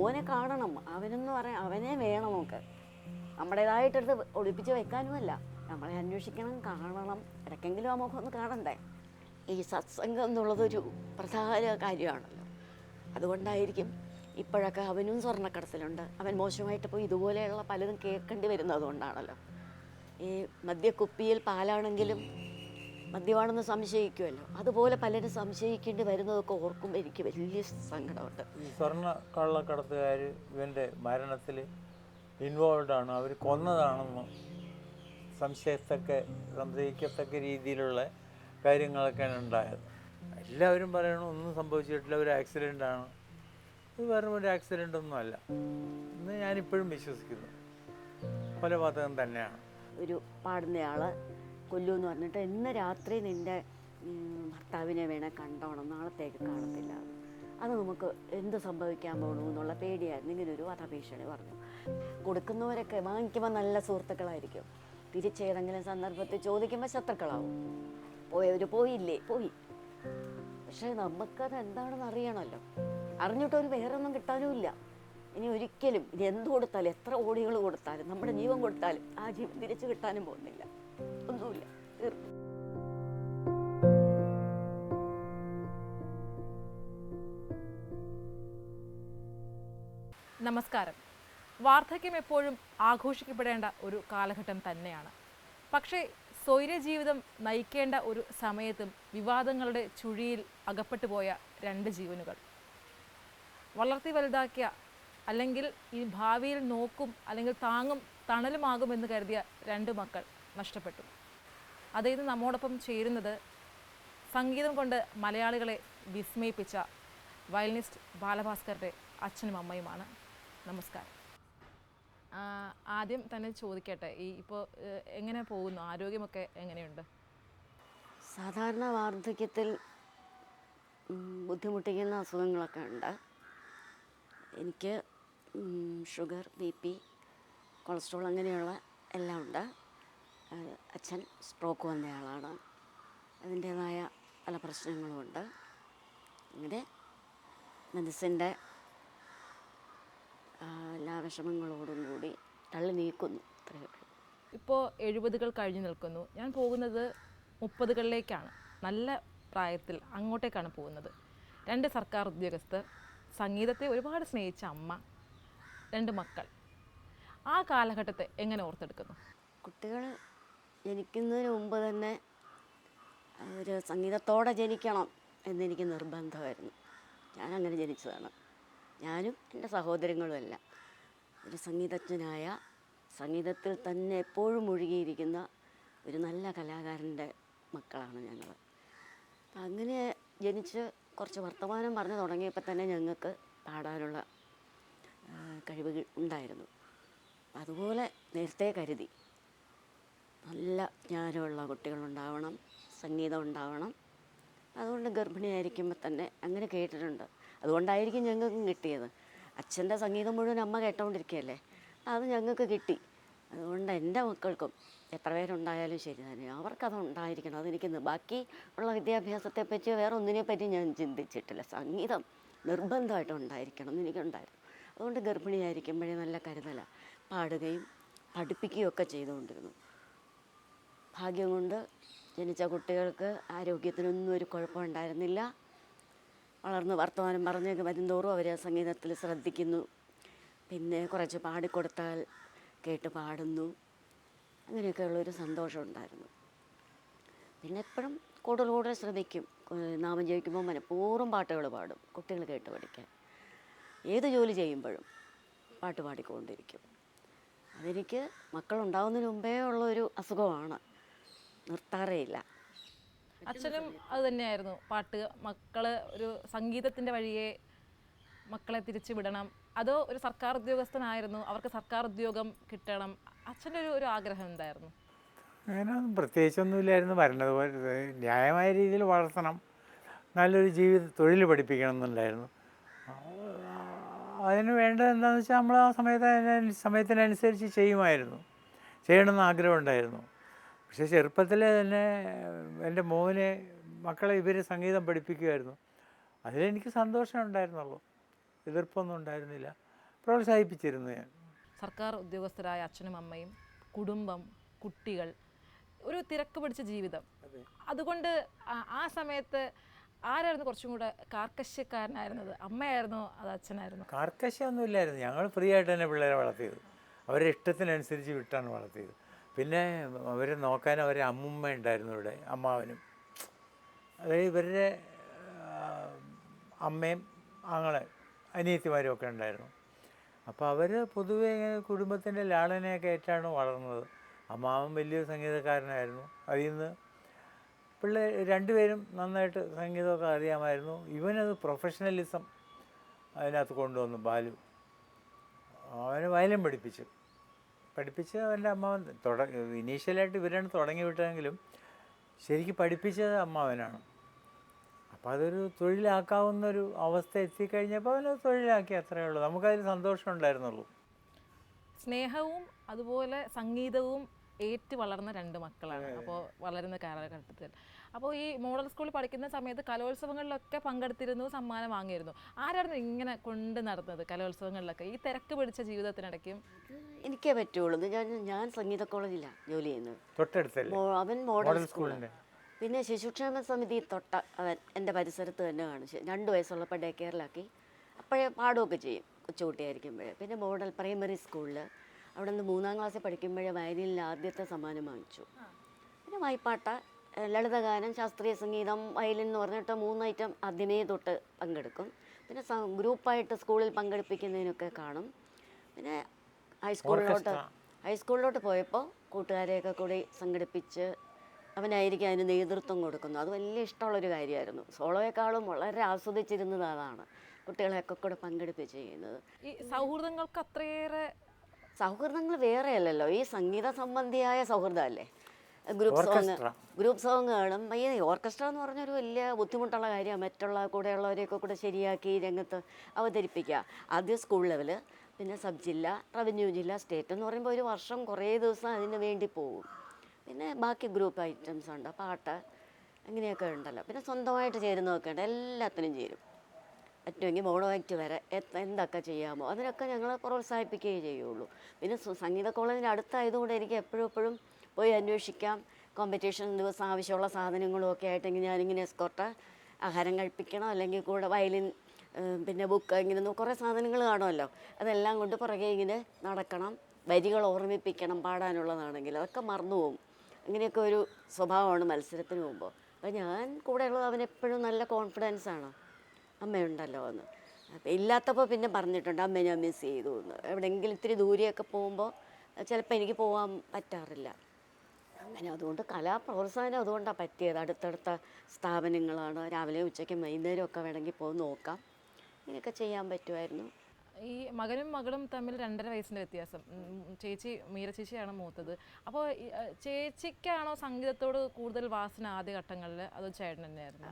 മോനെ കാണണം, അവനെന്ന് പറയാൻ അവനെ വേണം നമുക്ക്. നമ്മുടേതായിട്ടെടുത്ത് ഒളിപ്പിച്ച് വെക്കാനുമല്ല, നമ്മളെ അന്വേഷിക്കണം, കാണണം, ഇടയ്ക്കെങ്കിലും ആ മുഖം ഒന്ന് കാണണ്ടേ. ഈ സത്സംഗം എന്നുള്ളതൊരു പ്രധാന കാര്യമാണല്ലോ. അതുകൊണ്ടായിരിക്കും ഇപ്പോഴൊക്കെ അവനും സ്വർണ്ണക്കടത്തിലുണ്ട്. അവൻ മോശമായിട്ട് പോയി ഇതുപോലെയുള്ള പലതും കേൾക്കേണ്ടി വരുന്നത് അതുകൊണ്ടാണല്ലോ. ഈ മദ്യക്കുപ്പിയിൽ പാലാണെങ്കിലും മദ്യമാണെന്ന് സംശയിക്കുമല്ലോ, അതുപോലെ പലരും സംശയിക്കേണ്ടി വരുന്നതൊക്കെ ഓർക്കുമ്പോൾ എനിക്ക് വലിയ സങ്കടമുണ്ട്. ഈ സ്വർണ്ണ കള്ളക്കടത്തുകാർ ഇവൻ്റെ മരണത്തിൽ ഇൻവോൾവ് ആണ്, അവർ കൊന്നതാണെന്ന് സംശയിക്കത്തക്ക രീതിയിലുള്ള കാര്യങ്ങളൊക്കെയാണ് ഉണ്ടായത്. എല്ലാവരും പറയണം ഒന്നും സംഭവിച്ചിട്ടില്ല, ഒരു ആക്സിഡൻ്റാണ്. ഇത് വെറും ഒരു ആക്സിഡൻ്റൊന്നും അല്ല എന്ന് ഞാനിപ്പോഴും വിശ്വസിക്കുന്നു. കൊലപാതകം തന്നെയാണ്. ഒരു പാടുന്നയാൾ കൊല്ലുമെന്ന് പറഞ്ഞിട്ട് ഇന്ന് രാത്രി നിൻ്റെ ഭർത്താവിനെ വേണേൽ കണ്ടോണം, നാളത്തേക്ക് കാണത്തില്ല. അത് നമുക്ക് എന്ത് സംഭവിക്കാൻ പോകണു എന്നുള്ള പേടിയായിരുന്നു. ഇങ്ങനൊരു വധഭീഷണി പറഞ്ഞു. കൊടുക്കുന്നവരൊക്കെ വാങ്ങിക്കുമ്പോൾ നല്ല സുഹൃത്തുക്കളായിരിക്കും, തിരിച്ചേതെങ്കിലും സന്ദർഭത്തിൽ ചോദിക്കുമ്പോൾ ശത്രുക്കളാവും. പോയവർ പോയില്ലേ, പോയി. പക്ഷേ നമുക്കത് എന്താണെന്ന് അറിയണമല്ലോ. അറിഞ്ഞിട്ടൊരു വേറൊന്നും കിട്ടാനുമില്ല. ഇനി ഒരിക്കലും ഇനി എന്ത് കൊടുത്താലും, എത്ര കോടികൾ കൊടുത്താലും, നമ്മുടെ ജീവൻ കൊടുത്താലും ആ ജീവൻ തിരിച്ചു കിട്ടാനും പോകുന്നില്ല. ഒന്നുമില്ല, തീർന്നു. നമസ്കാരം. വാർദ്ധക്യം എപ്പോഴും ആഘോഷിക്കപ്പെടേണ്ട ഒരു കാലഘട്ടം തന്നെയാണ്. പക്ഷേ സ്വൈര്യജീവിതം നയിക്കേണ്ട ഒരു സമയത്തും വിവാദങ്ങളുടെ ചുഴിയിൽ അകപ്പെട്ടു പോയ രണ്ട് ജീവനുകൾ, വളർത്തി വലുതാക്കിയ, അല്ലെങ്കിൽ ഈ ഭാവിയിൽ നോക്കും അല്ലെങ്കിൽ താങ്ങും തണലുമാകുമെന്ന് കരുതിയ രണ്ട് മക്കൾ നഷ്ടപ്പെട്ടു. അതായത് നമ്മോടൊപ്പം ചേരുന്നത് സംഗീതം കൊണ്ട് മലയാളികളെ വിസ്മയിപ്പിച്ച വയലിനിസ്റ്റ് ബാലഭാസ്കറുടെ അച്ഛനും അമ്മയുമാണ്. നമസ്കാരം. ആദ്യം തന്നെ ചോദിക്കട്ടെ, ഇപ്പോൾ എങ്ങനെ പോകുന്നു, ആരോഗ്യമൊക്കെ എങ്ങനെയുണ്ട്? സാധാരണ വാർദ്ധക്യത്തിൽ ബുദ്ധിമുട്ടിക്കുന്ന അസുഖങ്ങളൊക്കെ ഉണ്ട്. എനിക്ക് ഷുഗർ, BP, കൊളസ്ട്രോൾ അങ്ങനെയുള്ള എല്ലാം ഉണ്ട്. അച്ഛൻ സ്ട്രോക്ക് വന്നയാളാണ്, അതിൻ്റേതായ പല പ്രശ്നങ്ങളുമുണ്ട്. അങ്ങനെ മനസ്സിൻ്റെ എല്ലാ വിഷമങ്ങളോടും കൂടി തള്ളി നീക്കുന്നു. അത്രയേ ഉള്ളൂ. ഇപ്പോൾ 70കൾ കഴിഞ്ഞു നിൽക്കുന്നു. ഞാൻ പോകുന്നത് 30കളിലേക്കാണ്. നല്ല പ്രായത്തിൽ അങ്ങോട്ടേക്കാണ് പോകുന്നത്. രണ്ട് സർക്കാർ ഉദ്യോഗസ്ഥർ, സംഗീതത്തെ ഒരുപാട് സ്നേഹിച്ച അമ്മ, രണ്ട് മക്കൾ. ആ കാലഘട്ടത്തെ എങ്ങനെ ഓർത്തെടുക്കുന്നു? കുട്ടികൾ ജനിക്കുന്നതിന് മുമ്പ് തന്നെ ഒരു സംഗീതത്തോടെ ജനിക്കണം എന്നെനിക്ക് നിർബന്ധമായിരുന്നു. ഞാനങ്ങനെ ജനിച്ചതാണ്. ഞാനും എൻ്റെ സഹോദരങ്ങളുമെല്ലാം ഒരു സംഗീതജ്ഞനായ, സംഗീതത്തിൽ തന്നെ എപ്പോഴും മുഴുകിയിരിക്കുന്ന ഒരു നല്ല കലാകാരൻ്റെ മക്കളാണ് ഞങ്ങൾ. അങ്ങനെ ജനിച്ച് കുറച്ച് വർത്തമാനം പറഞ്ഞു തുടങ്ങിയപ്പോൾ തന്നെ ഞങ്ങൾക്ക് പാടാനുള്ള കഴിവുകൾ ഉണ്ടായിരുന്നു. അതുപോലെ നേരത്തെ കരുതി നല്ല ജ്ഞാനമുള്ള കുട്ടികളുണ്ടാവണം, സംഗീതം ഉണ്ടാവണം. അതുകൊണ്ട് ഗർഭിണിയായിരിക്കുമ്പോൾ തന്നെ അങ്ങനെ കേട്ടിട്ടുണ്ട്. അതുകൊണ്ടായിരിക്കും ഞങ്ങൾക്കും കിട്ടിയത്. അച്ഛൻ്റെ സംഗീതം മുഴുവൻ അമ്മ കേട്ടോണ്ടിരിക്കുകയല്ലേ, അത് ഞങ്ങൾക്ക് കിട്ടി. അതുകൊണ്ട് എൻ്റെ മക്കൾക്കും എത്ര പേരുണ്ടായാലും ശരി തന്നെ അവർക്കത് ഉണ്ടായിരിക്കണം. അതെനിക്ക് ബാക്കി ഉള്ള വിദ്യാഭ്യാസത്തെപ്പറ്റി വേറെ ഒന്നിനെപ്പറ്റി ഞാൻ ചിന്തിച്ചിട്ടില്ല. സംഗീതം നിർബന്ധമായിട്ടും ഉണ്ടായിരിക്കണം എന്നെനിക്കുണ്ടായിരുന്നു. അതുകൊണ്ട് ഗർഭിണിയായിരിക്കുമ്പോഴേ നല്ല കരുതലാണ്, പാടുകയും പഠിപ്പിക്കുകയും ഒക്കെ ചെയ്തുകൊണ്ടിരുന്നു. ഭാഗ്യം കൊണ്ട് ജനിച്ച കുട്ടികൾക്ക് ആരോഗ്യത്തിനൊന്നും ഒരു കുഴപ്പമുണ്ടായിരുന്നില്ല. വളർന്ന് വർത്തമാനം പറഞ്ഞ് വരുന്തോറും അവർ സംഗീതത്തിൽ ശ്രദ്ധിക്കുന്നു. പിന്നെ കുറച്ച് പാടിക്കൊടുത്താൽ കേട്ട് പാടുന്നു. അങ്ങനെയൊക്കെയുള്ളൊരു സന്തോഷം ഉണ്ടായിരുന്നു. പിന്നെ എപ്പോഴും കൂടുതൽ ശ്രദ്ധിക്കും. നാമം ജപിക്കുമ്പോൾ മനഃപൂർവ്വം പാട്ടുകൾ പാടും, കുട്ടികൾ കേട്ട് പഠിക്കാൻ. ഏത് ജോലി ചെയ്യുമ്പോഴും പാട്ട് പാടിക്കൊണ്ടിരിക്കും. അതെനിക്ക് മക്കളുണ്ടാവുന്നതിന് മുമ്പേ ഉള്ളൊരു അസുഖമാണ്, നിർത്താറേയില്ല. അച്ഛനും അത് തന്നെയായിരുന്നു, പാട്ട്. മക്കള് ഒരു സംഗീതത്തിൻ്റെ വഴിയെ മക്കളെ തിരിച്ചു വിടണം. അതോ ഒരു സർക്കാർ ഉദ്യോഗസ്ഥനായിരുന്നു, അവർക്ക് സർക്കാർ ഉദ്യോഗം കിട്ടണം? അച്ഛൻ്റെ ഒരു ആഗ്രഹം എന്തായിരുന്നു? അങ്ങനെ പ്രത്യേകിച്ചൊന്നുമില്ലായിരുന്നു. വരുന്നത് പോലെ ന്യായമായ രീതിയിൽ വളർത്തണം, നല്ലൊരു തൊഴിൽ പഠിപ്പിക്കണം എന്നുണ്ടായിരുന്നു. അതിന് വേണ്ടത് എന്താണെന്ന് വെച്ചാൽ നമ്മൾ ആ സമയത്തിനനുസരിച്ച് ചെയ്യുമായിരുന്നു, ചെയ്യണമെന്ന് ആഗ്രഹമുണ്ടായിരുന്നു. പക്ഷേ ചെറുപ്പത്തിൽ തന്നെ എൻ്റെ മക്കളെ ഇവർ സംഗീതം പഠിപ്പിക്കുമായിരുന്നു. അതിലെനിക്ക് സന്തോഷം ഉണ്ടായിരുന്നുള്ളൂ, എതിർപ്പൊന്നും ഉണ്ടായിരുന്നില്ല. പ്രോത്സാഹിപ്പിച്ചിരുന്നു ഞാൻ. സർക്കാർ ഉദ്യോഗസ്ഥരായ അച്ഛനും അമ്മയും, കുടുംബം, കുട്ടികൾ, ഒരു തിരക്ക് പിടിച്ച ജീവിതം. അതുകൊണ്ട് ആ സമയത്ത് ആരായിരുന്നു കുറച്ചും കൂടെ കാർക്കശ്യക്കാരനായിരുന്നത്? അമ്മയായിരുന്നോ അത് അച്ഛനായിരുന്നോ? കാർക്കശ്യമൊന്നും ഇല്ലായിരുന്നു. ഞങ്ങൾ ഫ്രീ ആയിട്ട് തന്നെ പിള്ളേരെ വളർത്തിയത്. അവരുടെ ഇഷ്ടത്തിനനുസരിച്ച് വിട്ടാണ് വളർത്തിയത്. പിന്നെ അവരെ നോക്കാൻ അവരെ അമ്മുമ്മ ഉണ്ടായിരുന്നു ഇവിടെ, അമ്മാവനും. അതായത് ഇവരുടെ അമ്മയും ആങ്ങളെ അനിയത്തിമാരും ഒക്കെ ഉണ്ടായിരുന്നു. അപ്പോൾ അവർ പൊതുവെ ഇങ്ങനെ കുടുംബത്തിൻ്റെ ലാളനയൊക്കെ ഏറ്റാണ് വളർന്നത്. അമ്മാവൻ വലിയൊരു സംഗീതക്കാരനായിരുന്നു. അതിൽ നിന്ന് രണ്ടുപേരും നന്നായിട്ട് സംഗീതമൊക്കെ അറിയാമായിരുന്നു. ഇവനത് പ്രൊഫഷണലിസം അതിനകത്ത് കൊണ്ടുവന്നു. ബാലു അവനെ വയലിൻ പഠിപ്പിച്ച് അവൻ്റെ അമ്മാവൻ ഇനീഷ്യലായിട്ട് ഇവരാണ് തുടങ്ങി വിട്ടതെങ്കിലും ശരിക്കും പഠിപ്പിച്ചത് അമ്മാവനാണ്. അപ്പോൾ അതൊരു തൊഴിലാക്കാവുന്നൊരു അവസ്ഥ എത്തിക്കഴിഞ്ഞപ്പോൾ അവനത് തൊഴിലാക്കി, അത്രയേ ഉള്ളൂ. നമുക്കതിൽ സന്തോഷം ഉണ്ടായിരുന്നുള്ളൂ. സ്നേഹവും അതുപോലെ സംഗീതവും ഏറ്റ് വളർന്ന രണ്ട് മക്കളാണ് അപ്പോൾ വളരുന്ന കാലഘട്ടത്തിൽ. അപ്പോൾ ഈ മോഡൽ സ്കൂളിൽ പഠിക്കുന്ന സമയത്ത് കലോത്സവങ്ങളിലൊക്കെ പങ്കെടുത്തിരുന്നു, സമ്മാനം വാങ്ങിയിരുന്നു. ആരായിരുന്നു ഇങ്ങനെ കൊണ്ട് നടന്നത് കലോത്സവങ്ങളിലൊക്കെ ഈ തിരക്ക് പിടിച്ച ജീവിതത്തിനിടയ്ക്കും? എനിക്കേ പറ്റുള്ളൂ. ഞാൻ സംഗീത കോളേജിലാണ് ജോലി ചെയ്യുന്നത്. തൊട്ടടുത്തല്ലേ അവൻ മോഡൽ സ്കൂളിൽ. പിന്നെ ശിശുക്ഷേമ സമിതി തൊട്ട അവൻ എൻ്റെ പരിസരത്ത് തന്നെ കാണിച്ചു. 2 വയസ്സുള്ളപ്പോൾ ഡേ കെയറിലാക്കി. അപ്പോഴേ പാടുകയൊക്കെ ചെയ്യും കൊച്ചുകുട്ടിയായിരിക്കുമ്പോഴേ. പിന്നെ മോഡൽ പ്രൈമറി സ്കൂളിൽ അവിടെ നിന്ന് 3ാം ക്ലാസ്സിൽ പഠിക്കുമ്പോഴേ വയലിനിൽ ആദ്യത്തെ സമ്മാനം വാങ്ങിച്ചു. പിന്നെ വായ്പാട്ട, ലളിതഗാനം, ശാസ്ത്രീയ സംഗീതം, വയലിൻ എന്ന് പറഞ്ഞിട്ട് 3 ഐറ്റം ആദ്യമേ തൊട്ട് പങ്കെടുക്കും. പിന്നെ ഗ്രൂപ്പായിട്ട് സ്കൂളിൽ പങ്കെടുപ്പിക്കുന്നതിനൊക്കെ കാണും. പിന്നെ ഹൈസ്കൂളിലോട്ട് പോയപ്പോൾ കൂട്ടുകാരെയൊക്കെ കൂടി സംഘടിപ്പിച്ച് അവനായിരിക്കും അതിന് നേതൃത്വം കൊടുക്കുന്നു. അത് വലിയ ഇഷ്ടമുള്ളൊരു കാര്യമായിരുന്നു. സോളോയെക്കാളും വളരെ ആസ്വദിച്ചിരുന്നത് അതാണ്, കുട്ടികളെയൊക്കെ കൂടെ പങ്കെടുപ്പിച്ച് ചെയ്യുന്നത്. ഈ സൗഹൃദങ്ങൾക്ക് അത്രയേറെ സൗഹൃദങ്ങൾ വേറെയല്ലല്ലോ, ഈ സംഗീത സംബന്ധിയായ സൗഹൃദമല്ലേ. ഗ്രൂപ്പ് സോങ് കാണും. ഈ ഓർക്കസ്ട്ര എന്ന് പറഞ്ഞൊരു വലിയ ബുദ്ധിമുട്ടുള്ള കാര്യമാണ്. മറ്റുള്ള കൂടെയുള്ളവരെയൊക്കെ കൂടെ ശരിയാക്കി രംഗത്ത് അവതരിപ്പിക്കുക. ആദ്യം സ്കൂൾ ലെവല്, പിന്നെ സബ് ജില്ല, റവന്യൂ ജില്ല, സ്റ്റേറ്റ് എന്ന് പറയുമ്പോൾ ഒരു വർഷം കുറേ ദിവസം അതിന് വേണ്ടി പോകും. പിന്നെ ബാക്കി ഗ്രൂപ്പ് ഐറ്റംസ് ഉണ്ട്, പാട്ട്, അങ്ങനെയൊക്കെ ഉണ്ടല്ലോ. പിന്നെ സ്വന്തമായിട്ട് ചേരുന്നതൊക്കെ ഉണ്ട്, എല്ലാത്തിനും ചേരും. പറ്റുമെങ്കിൽ മോണോ ആക്ട് വരെ എന്തൊക്കെ ചെയ്യാമോ അതിനൊക്കെ ഞങ്ങൾ പ്രോത്സാഹിപ്പിക്കുകയേ ചെയ്യുള്ളൂ. പിന്നെ സംഗീത കോളേജിൻ്റെ അടുത്തായതുകൊണ്ട് എനിക്ക് എപ്പോഴും പോയി അന്വേഷിക്കാം. കോമ്പറ്റീഷൻ ദിവസം ആവശ്യമുള്ള സാധനങ്ങളും ഒക്കെ ആയിട്ടെങ്കിൽ ഞാനിങ്ങനെ എസ്കോർട്ട് ആഹാരം കഴിപ്പിക്കണം, അല്ലെങ്കിൽ കൂടെ വയലിൻ, പിന്നെ ബുക്ക്, ഇങ്ങനെ കുറേ സാധനങ്ങൾ കാണുമല്ലോ. അതെല്ലാം കൊണ്ട് പുറകെ ഇങ്ങനെ നടക്കണം. വരികൾ ഓർമ്മിപ്പിക്കണം, പാടാനുള്ളതാണെങ്കിൽ അതൊക്കെ മറന്നു പോകും. അങ്ങനെയൊക്കെ ഒരു സ്വഭാവമാണ് മത്സരത്തിന് പോകുമ്പോൾ. അപ്പോൾ ഞാൻ കൂടെയുള്ളത് അവനെപ്പോഴും നല്ല കോൺഫിഡൻസാണ്, അമ്മയുണ്ടല്ലോ എന്ന്. അപ്പോൾ ഇല്ലാത്തപ്പോൾ പിന്നെ പറഞ്ഞിട്ടുണ്ട് അമ്മ ഞാൻ മിസ് ചെയ്തു എന്ന്. എവിടെയെങ്കിലും ഇത്തിരി ദൂരെയൊക്കെ പോകുമ്പോൾ ചിലപ്പോൾ എനിക്ക് പോകാൻ പറ്റാറില്ല. അങ്ങനെ അതുകൊണ്ട് കലാപ്രോത്സാഹനം അതുകൊണ്ടാണ് പറ്റിയത്. അടുത്തടുത്ത സ്ഥാപനങ്ങളാണ്, രാവിലെ ഉച്ചയ്ക്കും വൈകുന്നേരം ഒക്കെ വേണമെങ്കിൽ പോയി നോക്കാം, ഇങ്ങനെയൊക്കെ ചെയ്യാൻ പറ്റുമായിരുന്നു. ഈ മകനും മകളും തമ്മിൽ 2.5 വയസ്സിൻ്റെ വ്യത്യാസം. ചേച്ചി മീര ചേച്ചിയാണ് മൂത്തത്. അപ്പോൾ ചേച്ചിക്കാണോ സംഗീതത്തോട് കൂടുതൽ വാസന ആദ്യഘട്ടങ്ങളിൽ, അതോ ചേട്ടൻ തന്നെയായിരുന്നു?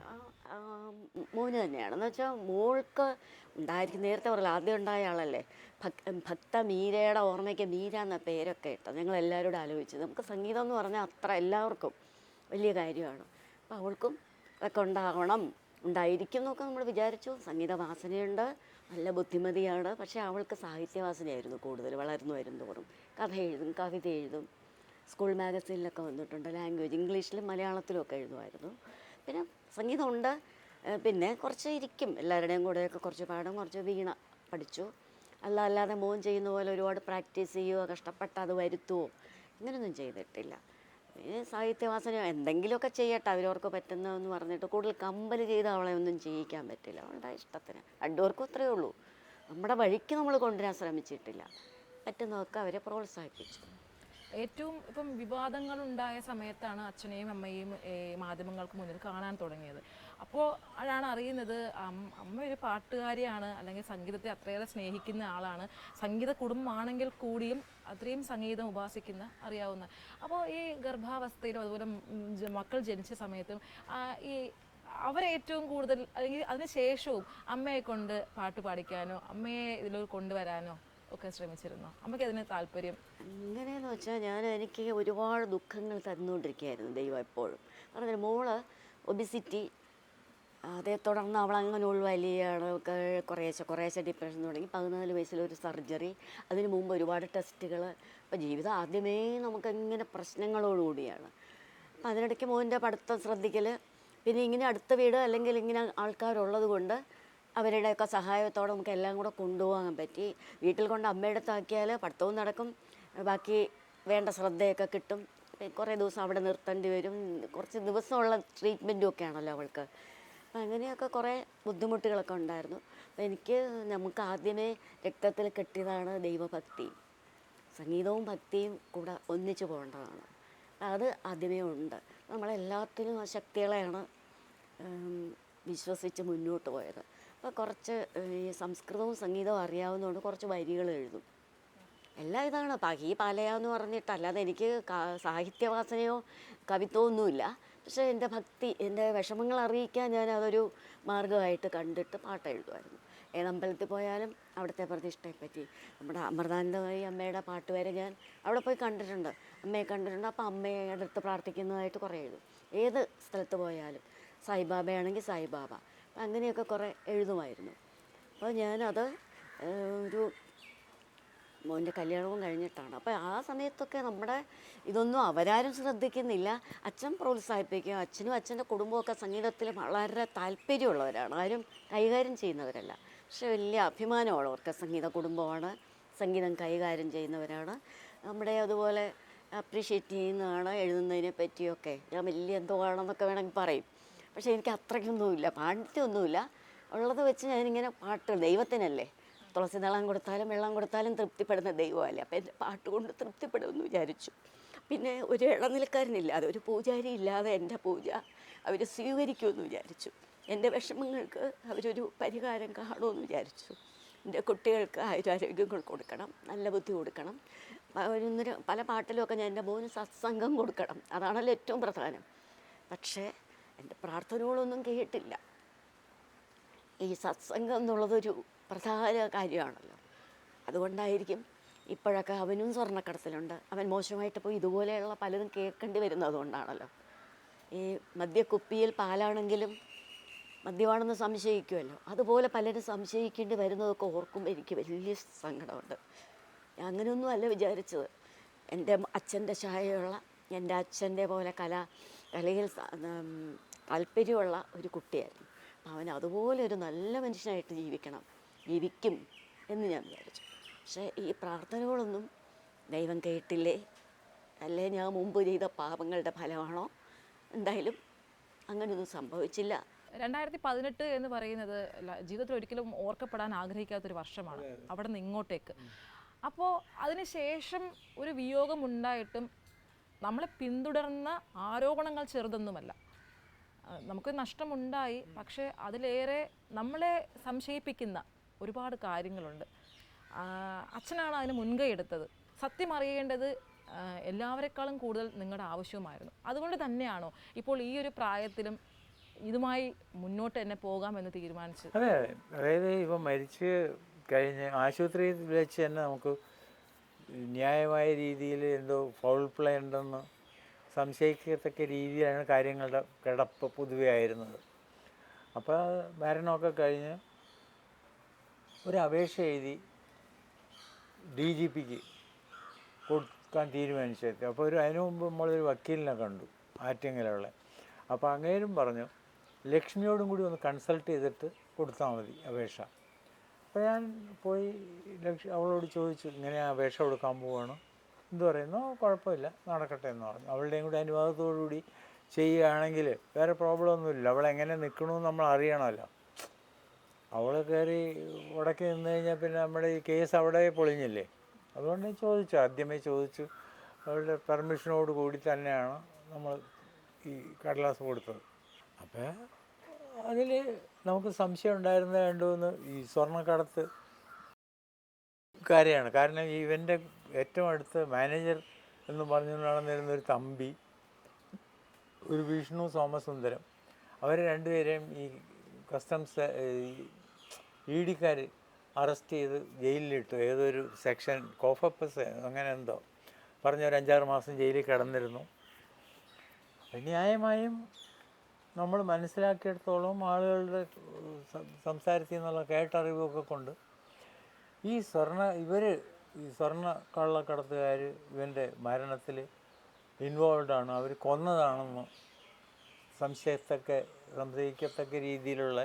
മോന് തന്നെയാണ്. എന്ന് വെച്ചാൽ മോൾക്ക് ഉണ്ടായിരിക്കും, നേരത്തെ പറയില്ല, ആദ്യം ഉണ്ടായ ആളല്ലേ, ഭക്ത മീരയുടെ ഓർമ്മയ്ക്ക് മീര എന്ന പേരൊക്കെ ഇട്ടത് ഞങ്ങളെല്ലാവരോടും ആലോചിച്ചത്. നമുക്ക് സംഗീതം എന്ന് പറഞ്ഞാൽ അത്ര എല്ലാവർക്കും വലിയ കാര്യമാണ്. അപ്പോൾ അവൾക്കും അതൊക്കെ ഉണ്ടായിരിക്കും എന്നൊക്കെ നമ്മൾ വിചാരിച്ചു. സംഗീത വാസനയുണ്ട്, നല്ല ബുദ്ധിമതിയാണ്. പക്ഷേ അവൾക്ക് സാഹിത്യവാസനയായിരുന്നു കൂടുതൽ. വളർന്നു വരുന്നതോറും കഥ എഴുതും, കവിത എഴുതും, സ്കൂൾ മാഗസീനിലൊക്കെ വന്നിട്ടുണ്ട്. ലാംഗ്വേജ് ഇംഗ്ലീഷിലും മലയാളത്തിലും ഒക്കെ എഴുതുമായിരുന്നു. പിന്നെ സംഗീതമുണ്ട്. പിന്നെ കുറച്ച് ഇരിക്കും എല്ലാവരുടെയും കൂടെയൊക്കെ, കുറച്ച് പാടും, കുറച്ച് വീണ പഠിച്ചു. അല്ലാതെ മോൻ ചെയ്യുന്ന പോലെ ഒരുപാട് പ്രാക്ടീസ് ചെയ്യുകയോ കഷ്ടപ്പെട്ട് അത് വരുത്തുവോ ഇങ്ങനെയൊന്നും ചെയ്തിട്ടില്ല. പിന്നെ സാഹിത്യവാസന എന്തെങ്കിലുമൊക്കെ ചെയ്യട്ടെ, അവരവർക്ക് പറ്റുന്നതെന്ന് പറഞ്ഞിട്ട് കൂടുതൽ കമ്പൽ ചെയ്ത് അവളെ ഒന്നും ചെയ്യിക്കാൻ പറ്റില്ല. അവളുടെ ഇഷ്ടത്തിന് രണ്ടുപേർക്കും അത്രയേ ഉള്ളൂ. നമ്മുടെ വഴിക്ക് നമ്മൾ കൊണ്ടുവരാൻ ശ്രമിച്ചിട്ടില്ല. പറ്റുന്നതൊക്കെ അവരെ പ്രോത്സാഹിപ്പിച്ചു. ഏറ്റവും ഇപ്പം വിവാദങ്ങളുണ്ടായ സമയത്താണ് അച്ഛനെയും അമ്മയും മാധ്യമങ്ങൾക്ക് മുന്നിൽ കാണാൻ തുടങ്ങിയത്. അപ്പോൾ അതാണ് അറിയുന്നത് അമ്മ ഒരു പാട്ടുകാരിയാണ്, അല്ലെങ്കിൽ സംഗീതത്തെ അത്രയേറെ സ്നേഹിക്കുന്ന ആളാണ്, സംഗീത കുടുംബമാണെങ്കിൽ കൂടിയും അത്രയും സംഗീതം ഉപാസിക്കുന്ന അറിയാവുന്ന. അപ്പോൾ ഈ ഗർഭാവസ്ഥയിലും അതുപോലെ മക്കൾ ജനിച്ച സമയത്തും ഈ അവരേറ്റവും കൂടുതൽ, അല്ലെങ്കിൽ അതിന് ശേഷവും അമ്മയെ കൊണ്ട് പാട്ട് പാടിക്കാനോ അമ്മയെ ഇതിലൂടെ കൊണ്ടുവരാനോ ഒക്കെ ശ്രമിച്ചിരുന്നു? അമ്മയ്ക്ക് അതിന് താല്പര്യം? എങ്ങനെയെന്ന് വെച്ചാൽ എനിക്ക് ഒരുപാട് ദുഃഖങ്ങൾ തന്നുകൊണ്ടിരിക്കുകയായിരുന്നു ദൈവം എപ്പോഴും. പറഞ്ഞാൽ മോള് ഒബിസിറ്റി അതേ തുടർന്ന് അവൾ അങ്ങനെ ഉൾവലിയാണ്, കുറേശ്ശെ ഡിപ്രഷൻ തുടങ്ങി. 14 വയസ്സിലൊരു സർജറി, അതിന് മുമ്പ് ഒരുപാട് ടെസ്റ്റുകൾ. അപ്പോൾ ജീവിതം ആദ്യമേ നമുക്കിങ്ങനെ പ്രശ്നങ്ങളോടുകൂടിയാണ്. അപ്പം അതിനിടയ്ക്ക് മോൻ്റെ പഠിത്തം ശ്രദ്ധിക്കൽ, പിന്നെ ഇങ്ങനെ അടുത്ത വീട് അല്ലെങ്കിൽ ഇങ്ങനെ ആൾക്കാരുള്ളത് കൊണ്ട് അവരുടെയൊക്കെ സഹായത്തോടെ നമുക്ക് എല്ലാം കൂടെ കൊണ്ടുപോകാൻ പറ്റി. വീട്ടിൽ കൊണ്ട് അമ്മയുടെ അടുത്താക്കിയാൽ പഠിത്തവും നടക്കും, ബാക്കി വേണ്ട ശ്രദ്ധയൊക്കെ കിട്ടും. കുറേ ദിവസം അവിടെ നിർത്തേണ്ടി വരും, കുറച്ച് ദിവസമുള്ള ട്രീറ്റ്മെൻറ്റും ഒക്കെ ആണല്ലോ അവൾക്ക്. അപ്പം അങ്ങനെയൊക്കെ കുറേ ബുദ്ധിമുട്ടുകളൊക്കെ ഉണ്ടായിരുന്നു. അപ്പം നമുക്ക് ആദ്യമേ രക്തത്തിൽ കെട്ടിയതാണ് ദൈവഭക്തി. സംഗീതവും ഭക്തിയും കൂടെ ഒന്നിച്ചു പോകേണ്ടതാണ്. അത് ആദ്യമേ ഉണ്ട്. നമ്മളെല്ലാത്തിനും ആ ശക്തികളെയാണ് വിശ്വസിച്ച് മുന്നോട്ട് പോയത്. അപ്പോൾ കുറച്ച് ഈ സംസ്കൃതവും സംഗീതവും അറിയാവുന്നതുകൊണ്ട് കുറച്ച് വരികൾ എഴുതും. എല്ലാം ഇതാണ് ഈ പാലയാന്ന് പറഞ്ഞിട്ട്, അല്ലാതെ എനിക്ക് സാഹിത്യവാസനയോ കവിത്വമോ ഒന്നുമില്ല. പക്ഷേ എൻ്റെ ഭക്തി, എൻ്റെ വിഷമങ്ങൾ അറിയിക്കാൻ ഞാൻ അതൊരു മാർഗമായിട്ട് കണ്ടിട്ട് പാട്ട് എഴുതുമായിരുന്നു. ഏതമ്പലത്തിൽ പോയാലും അവിടുത്തെ പ്രതിഷ്ഠയെപ്പറ്റി, നമ്മുടെ അമൃതാനന്ദമയി അമ്മയുടെ പാട്ട് വരെ ഞാൻ അവിടെ പോയി കണ്ടിട്ടുണ്ട്, അമ്മയെ കണ്ടിട്ടുണ്ട്. അപ്പോൾ അമ്മയെ അടുത്ത് പ്രാർത്ഥിക്കുന്നതായിട്ട് കുറേ എഴുതും. ഏത് സ്ഥലത്ത് പോയാലും സായിബാബയാണെങ്കിൽ സായിബാബ, അങ്ങനെയൊക്കെ കുറേ എഴുതുമായിരുന്നു. അപ്പോൾ ഞാനത് ഒരു മോൻ്റെ കല്യാണവും കഴിഞ്ഞിട്ടാണ്. അപ്പോൾ ആ സമയത്തൊക്കെ നമ്മുടെ ഇതൊന്നും അവരാരും ശ്രദ്ധിക്കുന്നില്ല. അച്ഛൻ പ്രോത്സാഹിപ്പിക്കും. അച്ഛനും അച്ഛൻ്റെ കുടുംബമൊക്കെ സംഗീതത്തിൽ വളരെ താല്പര്യമുള്ളവരാണ്, ആരും കൈകാര്യം ചെയ്യുന്നവരല്ല. പക്ഷെ വലിയ അഭിമാനമുള്ളവർക്ക് സംഗീത കുടുംബമാണ്, സംഗീതം കൈകാര്യം ചെയ്യുന്നവരാണ്. നമ്മുടെ അതുപോലെ അപ്രീഷിയേറ്റ് ചെയ്യുന്നതാണ് എഴുതുന്നതിനെ പറ്റിയൊക്കെ. ഞാൻ വലിയ എന്തോ ആണെന്നൊക്കെ വേണമെങ്കിൽ പറയും. പക്ഷേ എനിക്ക് അത്രയ്ക്കൊന്നുമില്ല, പാണ്ഡിത്യമൊന്നുമില്ല. ഉള്ളത് വെച്ച് ഞാനിങ്ങനെ പാട്ട്, ദൈവത്തിനല്ലേ, തുളസി ദളം കൊടുത്താലും വെള്ളം കൊടുത്താലും തൃപ്തിപ്പെടുന്ന ദൈവമല്ലേ. അപ്പം എൻ്റെ പാട്ട് കൊണ്ട് തൃപ്തിപ്പെടുമെന്ന് വിചാരിച്ചു. പിന്നെ ഒരു ഇളനിലക്കാരനില്ലാതെ, ഒരു പൂജാരി ഇല്ലാതെ എൻ്റെ പൂജ അവർ സ്വീകരിക്കുമെന്ന് വിചാരിച്ചു. എൻ്റെ വിഷമങ്ങൾക്ക് അവരൊരു പരിഹാരം കാണുമെന്ന് വിചാരിച്ചു. എൻ്റെ കുട്ടികൾക്ക് ആയുരാരോഗ്യങ്ങൾ കൊടുക്കണം, നല്ല ബുദ്ധി കൊടുക്കണം. പല പാട്ടിലുമൊക്കെ ഞാൻ എൻ്റെ മോന് സത്സംഗം കൊടുക്കണം, അതാണല്ലോ ഏറ്റവും പ്രധാനം. പക്ഷേ എൻ്റെ പ്രാർത്ഥനകളൊന്നും കേട്ടില്ല. ഈ സത്സംഗം എന്നുള്ളതൊരു പ്രധാന കാര്യമാണല്ലോ. അതുകൊണ്ടായിരിക്കും ഇപ്പോഴൊക്കെ അവനും സ്വർണ്ണക്കടത്തിലുണ്ട്. അവൻ മോശമായിട്ട് പോയി ഇതുപോലെയുള്ള പലതും കേൾക്കേണ്ടി വരുന്നത് കൊണ്ടാണല്ലോ. ഈ മദ്യക്കുപ്പിയിൽ പാലാണെങ്കിലും മദ്യമാണെന്ന് സംശയിക്കുമല്ലോ, അതുപോലെ പലരും സംശയിക്കേണ്ടി വരുന്നതൊക്കെ ഓർക്കുമ്പോൾ എനിക്ക് വലിയ സങ്കടമുണ്ട്. ഞാൻ അങ്ങനെയൊന്നും അല്ല വിചാരിച്ചത്. എൻ്റെ അച്ഛൻ്റെ ഛായയുള്ള, എൻ്റെ അച്ഛൻ്റെ പോലെ കലയിൽ താല്പര്യമുള്ള ഒരു കുട്ടിയായിരുന്നു. അവൻ അതുപോലെ ഒരു നല്ല മനുഷ്യനായിട്ട് ജീവിക്കും എന്ന് ഞാൻ വിചാരിച്ചു. പക്ഷേ ഈ പ്രാർത്ഥനകളൊന്നും ദൈവം കേട്ടില്ലേ, അല്ലേ ഞാൻ മുമ്പ് ചെയ്ത പാപങ്ങളുടെ ഫലമാണോ? എന്തായാലും അങ്ങനെയൊന്നും സംഭവിച്ചില്ല. 2018 എന്ന് പറയുന്നത് ജീവിതത്തിൽ ഒരിക്കലും ഓർക്കപ്പെടാൻ ആഗ്രഹിക്കാത്തൊരു വർഷമാണ് അവിടെ നിന്ന് ഇങ്ങോട്ടേക്ക്. അപ്പോൾ അതിനുശേഷം ഒരു വിയോഗമുണ്ടായിട്ടും നമ്മളെ പിന്തുടർന്ന ആരോപണങ്ങൾ ചെറുതൊന്നുമല്ല. നമുക്ക് നഷ്ടമുണ്ടായി, പക്ഷേ അതിലേറെ നമ്മളെ സംശയിപ്പിക്കുന്ന ഒരുപാട് കാര്യങ്ങളുണ്ട്. അച്ഛനാണ് അതിന് മുൻകൈ എടുത്തത്. സത്യം അറിയേണ്ടത് എല്ലാവരെക്കാളും കൂടുതൽ നിങ്ങളുടെ ആവശ്യവുമായിരുന്നു. അതുകൊണ്ട് തന്നെയാണോ ഇപ്പോൾ ഈ ഒരു പ്രായത്തിലും ഇതുമായി മുന്നോട്ട് തന്നെ പോകാമെന്ന് തീരുമാനിച്ചത്? അതെ, അതായത് ഇപ്പം മരിച്ച് കഴിഞ്ഞ് ആശുപത്രിയിൽ വെച്ച് തന്നെ നമുക്ക് ന്യായമായ രീതിയിൽ എന്തോ ഫൗൾ പ്ലേ ഉണ്ടെന്ന് സംശയിക്കത്തക്ക രീതിയിലാണ് കാര്യങ്ങളുടെ കിടപ്പ് പൊതുവെ ആയിരുന്നത്. അപ്പോൾ മരണമൊക്കെ കഴിഞ്ഞ് ഒരു അപേക്ഷ എഴുതി DGPക്ക് കൊടുക്കാൻ തീരുമാനിച്ചത്. അപ്പോൾ അതിനു മുമ്പ് നമ്മളൊരു വക്കീലിനെ കണ്ടു, ആറ്റിങ്ങലുള്ള. അപ്പോൾ അങ്ങേരും പറഞ്ഞു ലക്ഷ്മിയോടും കൂടി ഒന്ന് കൺസൾട്ട് ചെയ്തിട്ട് കൊടുത്താൽ മതി അപേക്ഷ. അപ്പോൾ ഞാൻ പോയി അവളോട് ചോദിച്ചു, ഇങ്ങനെ അപേക്ഷ കൊടുക്കാൻ പോവുകയാണ്, എന്ത് പറയുന്നു? കുഴപ്പമില്ല, നടക്കട്ടെ എന്ന് പറഞ്ഞു. അവളുടെയും കൂടി അനുവാദത്തോടുകൂടി ചെയ്യുകയാണെങ്കിൽ വേറെ പ്രോബ്ലം ഒന്നുമില്ല. അവളെങ്ങനെ നിൽക്കണമെന്ന് നമ്മൾ അറിയണമല്ലോ. അവൾ കയറി ഉടക്കി നിന്ന് കഴിഞ്ഞാൽ പിന്നെ നമ്മുടെ ഈ കേസ് അവിടെ പൊളിഞ്ഞില്ലേ. അതുകൊണ്ട് ആദ്യമേ ചോദിച്ചു. അവളുടെ പെർമിഷനോട് കൂടി തന്നെയാണ് നമ്മൾ ഈ കടലാസ് കൊടുത്തത്. അപ്പോൾ അതിൽ നമുക്ക് സംശയം ഉണ്ടായിരുന്ന രണ്ടുമൂന്ന് ഈ സ്വർണ്ണക്കടത്ത് കാര്യമാണ്. കാരണം ഇവൻ്റെ ഏറ്റവും അടുത്ത മാനേജർ എന്ന് പറഞ്ഞു നടന്നിരുന്നൊരു തമ്പി, ഒരു വിഷ്ണു സോമസുന്ദരം, അവർ രണ്ടുപേരെയും ഈ കസ്റ്റംസ് ED-ക്കാർ അറസ്റ്റ് ചെയ്ത് ജയിലിലിട്ടു. ഏതൊരു സെക്ഷൻ കോഫപ്പസ് അങ്ങനെ എന്തോ പറഞ്ഞ ഒരു 5-6 മാസം ജയിലിൽ കിടന്നിരുന്നു. ന്യായമായും നമ്മൾ മനസ്സിലാക്കിയിടത്തോളം ആളുകളുടെ സംസാരത്തിൽ നിന്നുള്ള കേട്ടറിവൊക്കെ കൊണ്ട് ഈ സ്വർണ്ണ കള്ളക്കടത്തുകാർ ഇവൻ്റെ മരണത്തിൽ ഇൻവോൾവാണ്, അവർ കൊന്നതാണെന്ന് സംശയിക്കത്തക്ക രീതിയിലുള്ള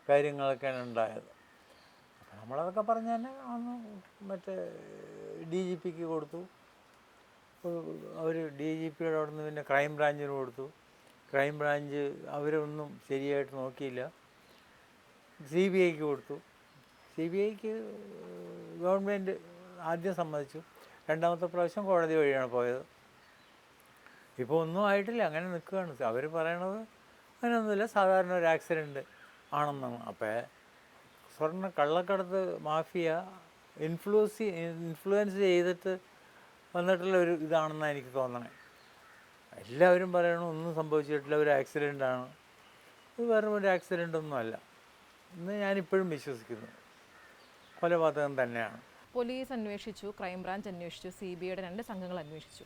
കാര്യങ്ങളൊക്കെയാണ് ഉണ്ടായത്. അപ്പം നമ്മളതൊക്കെ പറഞ്ഞ് തന്നെ അന്ന് മറ്റേ DGPക്ക് കൊടുത്തു. അവർ DGPയുടെ അവിടെ നിന്ന് പിന്നെ ക്രൈം ബ്രാഞ്ചിന് കൊടുത്തു. ക്രൈം ബ്രാഞ്ച് അവരൊന്നും ശരിയായിട്ട് നോക്കിയില്ല. CBIക്ക് കൊടുത്തു. CBIക്ക് ഗവൺമെൻറ് ആദ്യം സമ്മതിച്ചു, രണ്ടാമത്തെ പ്രാവശ്യം കോടതി വഴിയാണ് പോയത്. ഇപ്പോൾ ഒന്നും ആയിട്ടില്ല, അങ്ങനെ നിൽക്കുകയാണ്. അവർ പറയണത് അങ്ങനെയൊന്നുമില്ല, സാധാരണ ഒരു ആക്സിഡൻറ്റ് ആണെന്നാണ്. അപ്പോൾ സ്വർണ്ണ കള്ളക്കടത്ത് മാഫിയ ഇൻഫ്ലുവൻസ് ചെയ്തിട്ട് വന്നിട്ടുള്ള ഒരു ഇതാണെന്നാണ് എനിക്ക് തോന്നണേ. എല്ലാവരും പറയണു ഒന്നും സംഭവിച്ചിട്ടില്ല, ഒരു ആക്സിഡൻ്റാണ്. ഇത് വെറും ഒരു ആക്സിഡൻ്റൊന്നും അല്ല എന്ന് ഞാനിപ്പോഴും വിശ്വസിക്കുന്നു. കൊലപാതകം തന്നെയാണ്. പോലീസ് അന്വേഷിച്ചു, ക്രൈംബ്രാഞ്ച് അന്വേഷിച്ചു, CBIയുടെ 2 സംഘങ്ങൾ അന്വേഷിച്ചു.